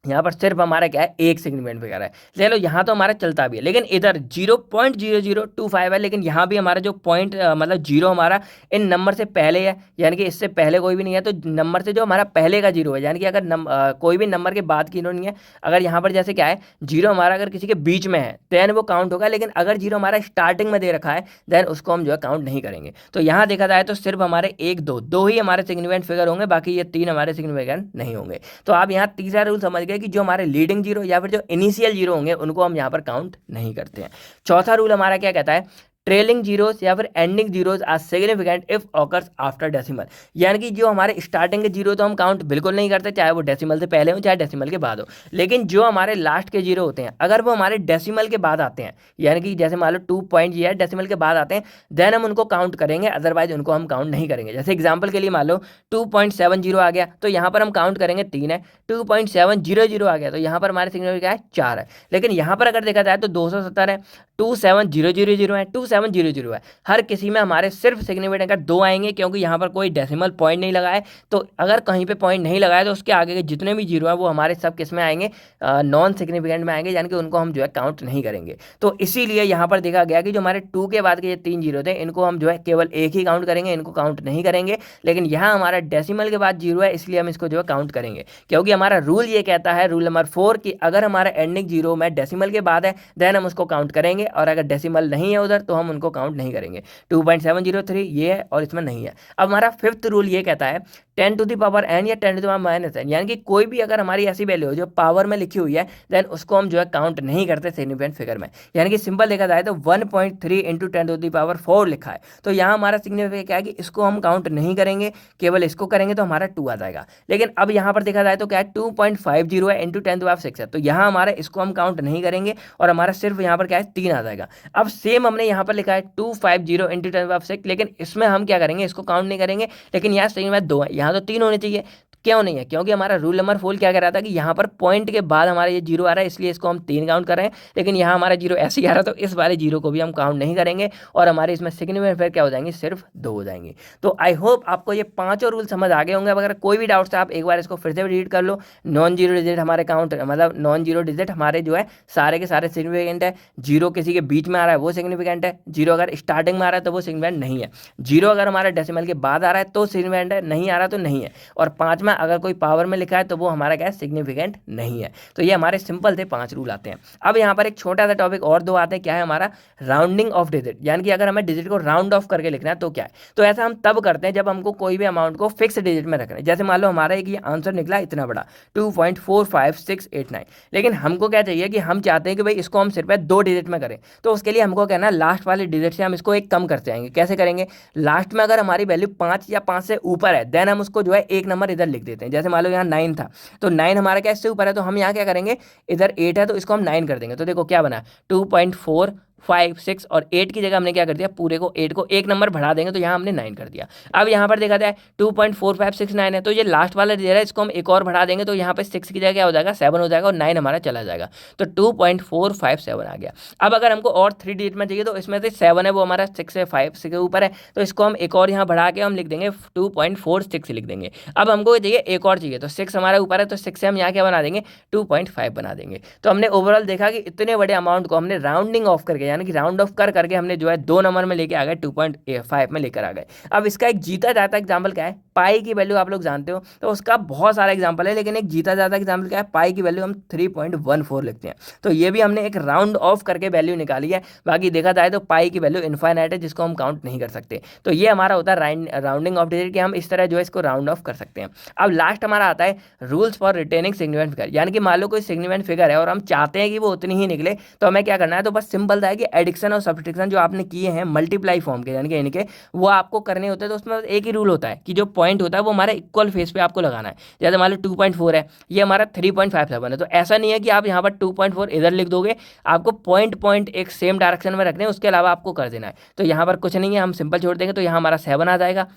यहाँ पर सिर्फ हमारा क्या है एक सिग्निफिकेंट फिगर है, ले लो यहाँ तो हमारा चलता भी है, लेकिन इधर 0.0025 है, लेकिन यहाँ भी हमारा जो पॉइंट मतलब जीरो हमारा इन नंबर से पहले है, यानी कि इससे पहले कोई भी नहीं है, तो नंबर से जो हमारा पहले का जीरो है, यानी कि अगर कोई भी नंबर के बाद की नहीं है, अगर यहाँ पर जैसे क्या है जीरो हमारा अगर किसी के बीच में है देन वो काउंट होगा, लेकिन अगर जीरो हमारा स्टार्टिंग में दे रखा है देन उसको हम जो है काउंट नहीं करेंगे। तो यहाँ देखा जाए तो सिर्फ हमारे 1 2 ही हमारे सिग्निफिकेंट फिगर होंगे, बाकी ये 3 हमारे सिग्निफिकेंट नहीं होंगे। तो आप यहाँ तीसरा रूल समझ गए कि जो हमारे लीडिंग जीरो या फिर जो इनिशियल जीरो होंगे उनको हम यहाँ पर काउंट नहीं करते हैं। चौथा रूल हमारा क्या कहता है, ट्रेलिंग जीरोस या फिर ending zeros are significant if occurs after decimal, यानी कि जो हमारे स्टार्टिंग के जीरो तो हम काउंट बिल्कुल नहीं करते, चाहे वो डेसिमल से पहले हो चाहे डेसिमल के बाद हो, लेकिन जो हमारे लास्ट के जीरो होते हैं अगर वो हमारे डेसिमल के बाद आते हैं, यानी कि जैसे मान लो 2 पॉइंट ये है डेसिमल के बाद आते हैं, देन हम उनको काउंट करेंगे, अदरवाइज उनको हम काउंट नहीं करेंगे। जैसे एग्जाम्पल के लिए मान लो 2.70 आ गया तो यहाँ पर हम काउंट करेंगे 3 है, 2.700 आ गया तो यहाँ पर हमारे सिग्निफिकेंट क्या है 4 है, लेकिन यहाँ पर अगर देखा जाए तो 270 है, 27000 है, 2700 है, हर किसी में हमारे सिर्फ सिग्निफिकेंट अगर 2 आएंगे, क्योंकि यहाँ पर कोई डेसिमल पॉइंट नहीं लगा है, तो अगर कहीं पे पॉइंट नहीं लगाए तो उसके आगे के जितने भी जीरो है वो हमारे सब किस में आएंगे नॉन सिग्निफिकेंट में आएंगे, यानी कि उनको हम जो है काउंट नहीं करेंगे। तो इसीलिए यहाँ पर देखा गया कि जो हमारे 2 के बाद के ये 3 जीरो थे इनको हम जो है केवल एक ही काउंट करेंगे, इनको काउंट नहीं करेंगे, लेकिन यहाँ हमारा डेसिमल के बाद जीरो है इसलिए हम इसको जो है काउंट करेंगे, क्योंकि हमारा रूल ये कहता है रूल नंबर 4 कि अगर हमारा एंडिंग जीरो में डेसिमल के बाद है देन हम उसको काउंट करेंगे, और अगर डेसिमल नहीं है उधर तो हम उनको काउंट नहीं करेंगे। 2.703 ये है और इसमें नहीं है। अब हमारा फिफ्थ रूल ये कहता है 10 टू द पावर n या 10 to the power minus n, यानी कि कोई भी अगर हमारी ऐसी वैल्यू हो जो पावर में लिखी हुई है देन उसको हम जो है काउंट नहीं करते सिग्निफिकेंट फिगर में। यानी कि सिंपल देखा जाए तो 1.3 इंटू 10 टू द पावर 4 लिखा है, तो यहाँ हमारा सिग्निफिकेंट क्या है कि इसको हम काउंट नहीं करेंगे, केवल इसको करेंगे तो हमारा 2 आ जाएगा। लेकिन अब यहाँ पर देखा जाए तो क्या है 2.50 है इंटू 10 टू द पावर 6 है, तो यहाँ हमारा इसको हम काउंट नहीं करेंगे और हमारा सिर्फ यहाँ पर क्या है 3 आ जाएगा। अब सेम हमने यहाँ पर लिखा है 250 इंटू 10 टू द पावर 6, लेकिन इसमें हम क्या करेंगे इसको काउंट नहीं करेंगे, लेकिन यहाँ सिग्निफिकेंट 2 है, यहाँ तो 3 होने चाहिए। क्यों नहीं है, क्योंकि हमारा रूल नंबर 4 क्या कह रहा था कि यहाँ पर पॉइंट के बाद हमारा ये जीरो आ रहा है इसलिए इसको हम 3 काउंट कर रहे हैं, लेकिन यहाँ हमारा जीरो ऐसे ही आ रहा है तो इस वाले जीरो को भी हम काउंट नहीं करेंगे और हमारे इसमें सिग्निफिकेंट फिर क्या हो जाएंगे सिर्फ 2 हो जाएंगे। तो आई होप आपको ये पांचों रूल समझ आ गए होंगे। अब अगर कोई भी डाउट्स है आप एक बार इसको फिर से रीड कर लो। नॉन जीरो डिजिट हमारे काउंट मतलब नॉन जीरो डिजिट हमारे जो है सारे के सारे सिग्निफिकेंट है, जीरो किसी के बीच में आ रहा है वो सिग्निफिकेंट है, जीरो अगर स्टार्टिंग में आ रहा है तो वो सिग्निफिकेंट नहीं है, जीरो अगर हमारा डेसिमल के बाद आ रहा है तो सिग्निफिकेंट है, नहीं आ रहा तो नहीं है। और पांचवा ना अगर कोई पावर में लिखा है तो वो हमारा क्या है, सिग्निफिकेंट नहीं है। तो ये हमारे सिंपल थे 5 रूल आते हैं। अब यहाँ पर एक छोटा सा टॉपिक और 2 आते हैं, क्या है हमारा राउंडिंग ऑफ डिजिट, यानी कि अगर हमें डिजिट को राउंड ऑफ करके लिखना है तो क्या है। तो ऐसा हम तब करते हैं जब हमको कोई भी अमाउंट को फिक्स डिजिट में रखना है। जैसे मान लो हमारा एक ये आंसर निकला इतना बड़ा 2.45689, लेकिन हमको क्या चाहिए कि हम चाहते हैं कि भाई इसको हम सिर्फ 2 डिजिट में करें। तो उसके लिए हमको कहना है लास्ट वाले डिजिट से हम इसको एक कम करते आएंगे। कैसे करेंगे, लास्ट में अगर हमारी वैल्यू 5 या 5 से ऊपर है देन हम उसको जो है एक नंबर इधर लिख देते हैं। जैसे मान लो यहाँ 9 था तो 9 हमारा क्या इससे ऊपर है, तो हम यहाँ क्या करेंगे, इधर 8 है तो इसको हम 9 कर देंगे। तो देखो क्या बना, 2.456 और 8 की जगह हमने क्या कर दिया, पूरे को 8 को एक नंबर बढ़ा देंगे तो यहाँ हमने 9 कर दिया। अब यहाँ पर देखा जाए 2.4569 है तो ये लास्ट वाला डिजिट है, इसको हम एक और बढ़ा देंगे तो यहाँ पे 6 की जगह क्या हो जाएगा, 7 हो जाएगा और 9 हमारा चला जाएगा। तो 2.457 आ गया। अब अगर हमको और 3 डिजिट में चाहिए तो इसमें से 7 है वो हमारा 6 से 5 के ऊपर है तो इसको हम एक और यहाँ बढ़ा के हम लिख देंगे 2.46 लिख देंगे। अब हमको चाहिए एक और चाहिए तो 6 हमारे ऊपर है तो 6 से हम यहाँ क्या बना देंगे, 2.5 बना देंगे। तो हमने ओवरऑल देखा कि इतने बड़े अमाउंट को हमने राउंडिंग ऑफ करके यानी कि राउंड ऑफ कर करके हमने जो है 2 नंबर में लेके आ गए, 2.5 में लेकर आ गए। अब इसका एक जीता जाता एग्जाम्पल क्या है, पाई की वैल्यू आप लोग जानते हो तो उसका बहुत सारा एग्जाम्पल है, लेकिन एक जीता जाता एग्जाम्पल क्या है, पाई की वैल्यू हम 3.14 लिखते हैं। तो ये भी हमने एक राउंड ऑफ करके वैल्यू निकाली है। बाकी देखा जाए तो पाई की वैल्यू इनफाइनाइट है जिसको हम काउंट नहीं कर सकते। तो ये हमारा होता है राउंडिंग ऑफ डिजिट कि हम इस तरह जो है इसको राउंड ऑफ कर सकते हैं। अब लास्ट हमारा आता है rules for retaining significant figure, यानी कि मान लो कोई सिग्निफिकेंट फिगर है और हम चाहते हैं कि वो उतनी ही निकले तो हमें क्या करना है, तो बस सिंपल था कि एडिक्शन और सब्सट्रैक्शन जो आपने किए हैं मल्टीप्लाई फॉर्म के यानी कि इनके वो आपको करने होते हैं। तो उसमें एक ही रूल होता है कि जो पॉइंट होता है वो हमारे इक्वल फेस पे आपको लगाना है। जैसे मान लो 2.4 है, ये हमारा 3.57 है, तो ऐसा नहीं है कि आप यहाँ पर 2.4 इधर लिख दोगे, आपको पॉइंट पॉइंट एक सेम डायरेक्शन में रखने हैं, उसके अलावा आपको कर देना है। तो यहाँ पर कुछ नहीं है, हम सिंपल छोड़ देंगे तो यहाँ हमारा 7 आ जाएगा,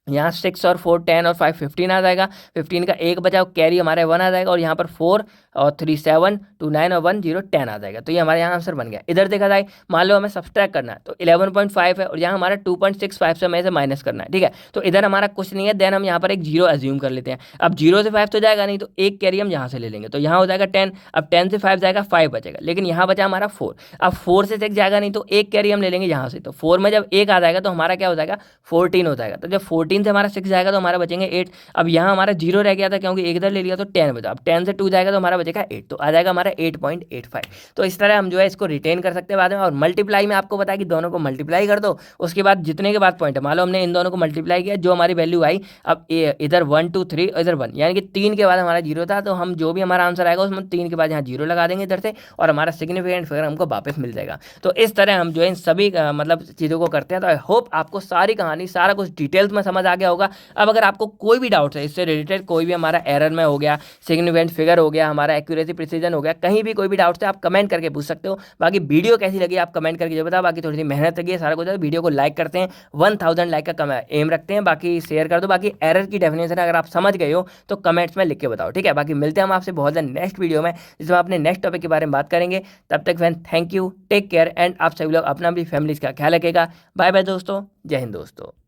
यहाँ 6 और 4 10 और 5 15 आ जाएगा, 15 का एक बचा कैरी हमारे 1 आ जाएगा और यहाँ पर 4 और 3 7 2 9 और 1 0 10 आ जाएगा। तो ये हमारे यहाँ आंसर बन गया। इधर देखा जाए मान लो हमें सब्सट्रैक्ट करना है तो 11.5 है और यहाँ हमारा 2.65 से हमें से माइनस करना है, ठीक है। तो इधर हमारा कुछ नहीं है, देन हम यहाँ पर एक 0 अज्यूम कर लेते हैं। अब 0 से 5 तो जाएगा नहीं तो एक कैरी हम यहाँ से ले लेंगे तो यहाँ हो जाएगा 10। अब 10 से 5 जाएगा 5 बचेगा, लेकिन यहाँ बचा हमारा 4। अब 4 से 6 जाएगा नहीं तो एक कैरी हम ले लेंगे यहाँ से, तो 4 में जब एक आ जाएगा तो हमारा क्या हो जाएगा, 14 हो जाएगा। तो जब 14 से हमारा 6 जाएगा तो हमारा बचेंगे 8। अब यहाँ हमारा 0 रह गया था क्योंकि एक इधर ले लिया तो 10 बचा। अब 10 से 2 जाएगा तो हमारा बचेगा 8, तो आ जाएगा हमारा 8.85। तो इस तरह हम जो है इसको रिटेन कर सकते हैं बाद में। और मल्टीप्लाई में आपको बताया कि दोनों को मल्टीप्लाई कर दो, उसके बाद जितने के बाद पॉइंट है, मान लो हमने इन दोनों को मल्टीप्लाई किया, जो हमारी वैल्यू आई, अब इधर 1 2 3 इधर 1 यानी कि 3 के बाद हमारा 0 था, तो हम जो भी हमारा आंसर आएगा उसमें 3 के बाद यहाँ 0 लगा देंगे इधर से और हमारा सिग्निफिकेंट फिगर हमको वापस मिल जाएगा। तो इस तरह हम जो है इन सभी मतलब चीज़ों को करते हैं। तो आई होप आपको सारी कहानी सारा कुछ डिटेल्स में समझ आ गया होगा। अब अगर आपको कोई भी डाउट है इससे रिलेटेड, कोई भी हमारा एरर में हो गया, सिग्निफिकेंट फिगर हो गया, हमारा एक्यूरेसी प्रिसीजन हो गया, कहीं भी कोई भी डाउट है आप कमेंट करके पूछ सकते हो। बाकी वीडियो कैसी लगी आप कमेंट करके जो बताओ। बाकी थोड़ी सी मेहनत लगी है सारा कुछ, वीडियो को लाइक करते हैं, 1000 लाइक का एम रखते हैं, बाकी शेयर कर दो। बाकी एरर की डेफिनेशन अगर आप समझ गए हो तो कमेंट्स में लिख के बताओ, ठीक है। बाकी मिलते हैं हम आपसे बहुत जल्द नेक्स्ट वीडियो में जिसमें अपने नेक्स्ट टॉपिक के बारे में बात करेंगे। तब तक friend thank you, take care and आप सभी लोग अपना भी फैमिली का ख्याल रखेगा। बाय बाय दोस्तों, जय हिंद दोस्तों।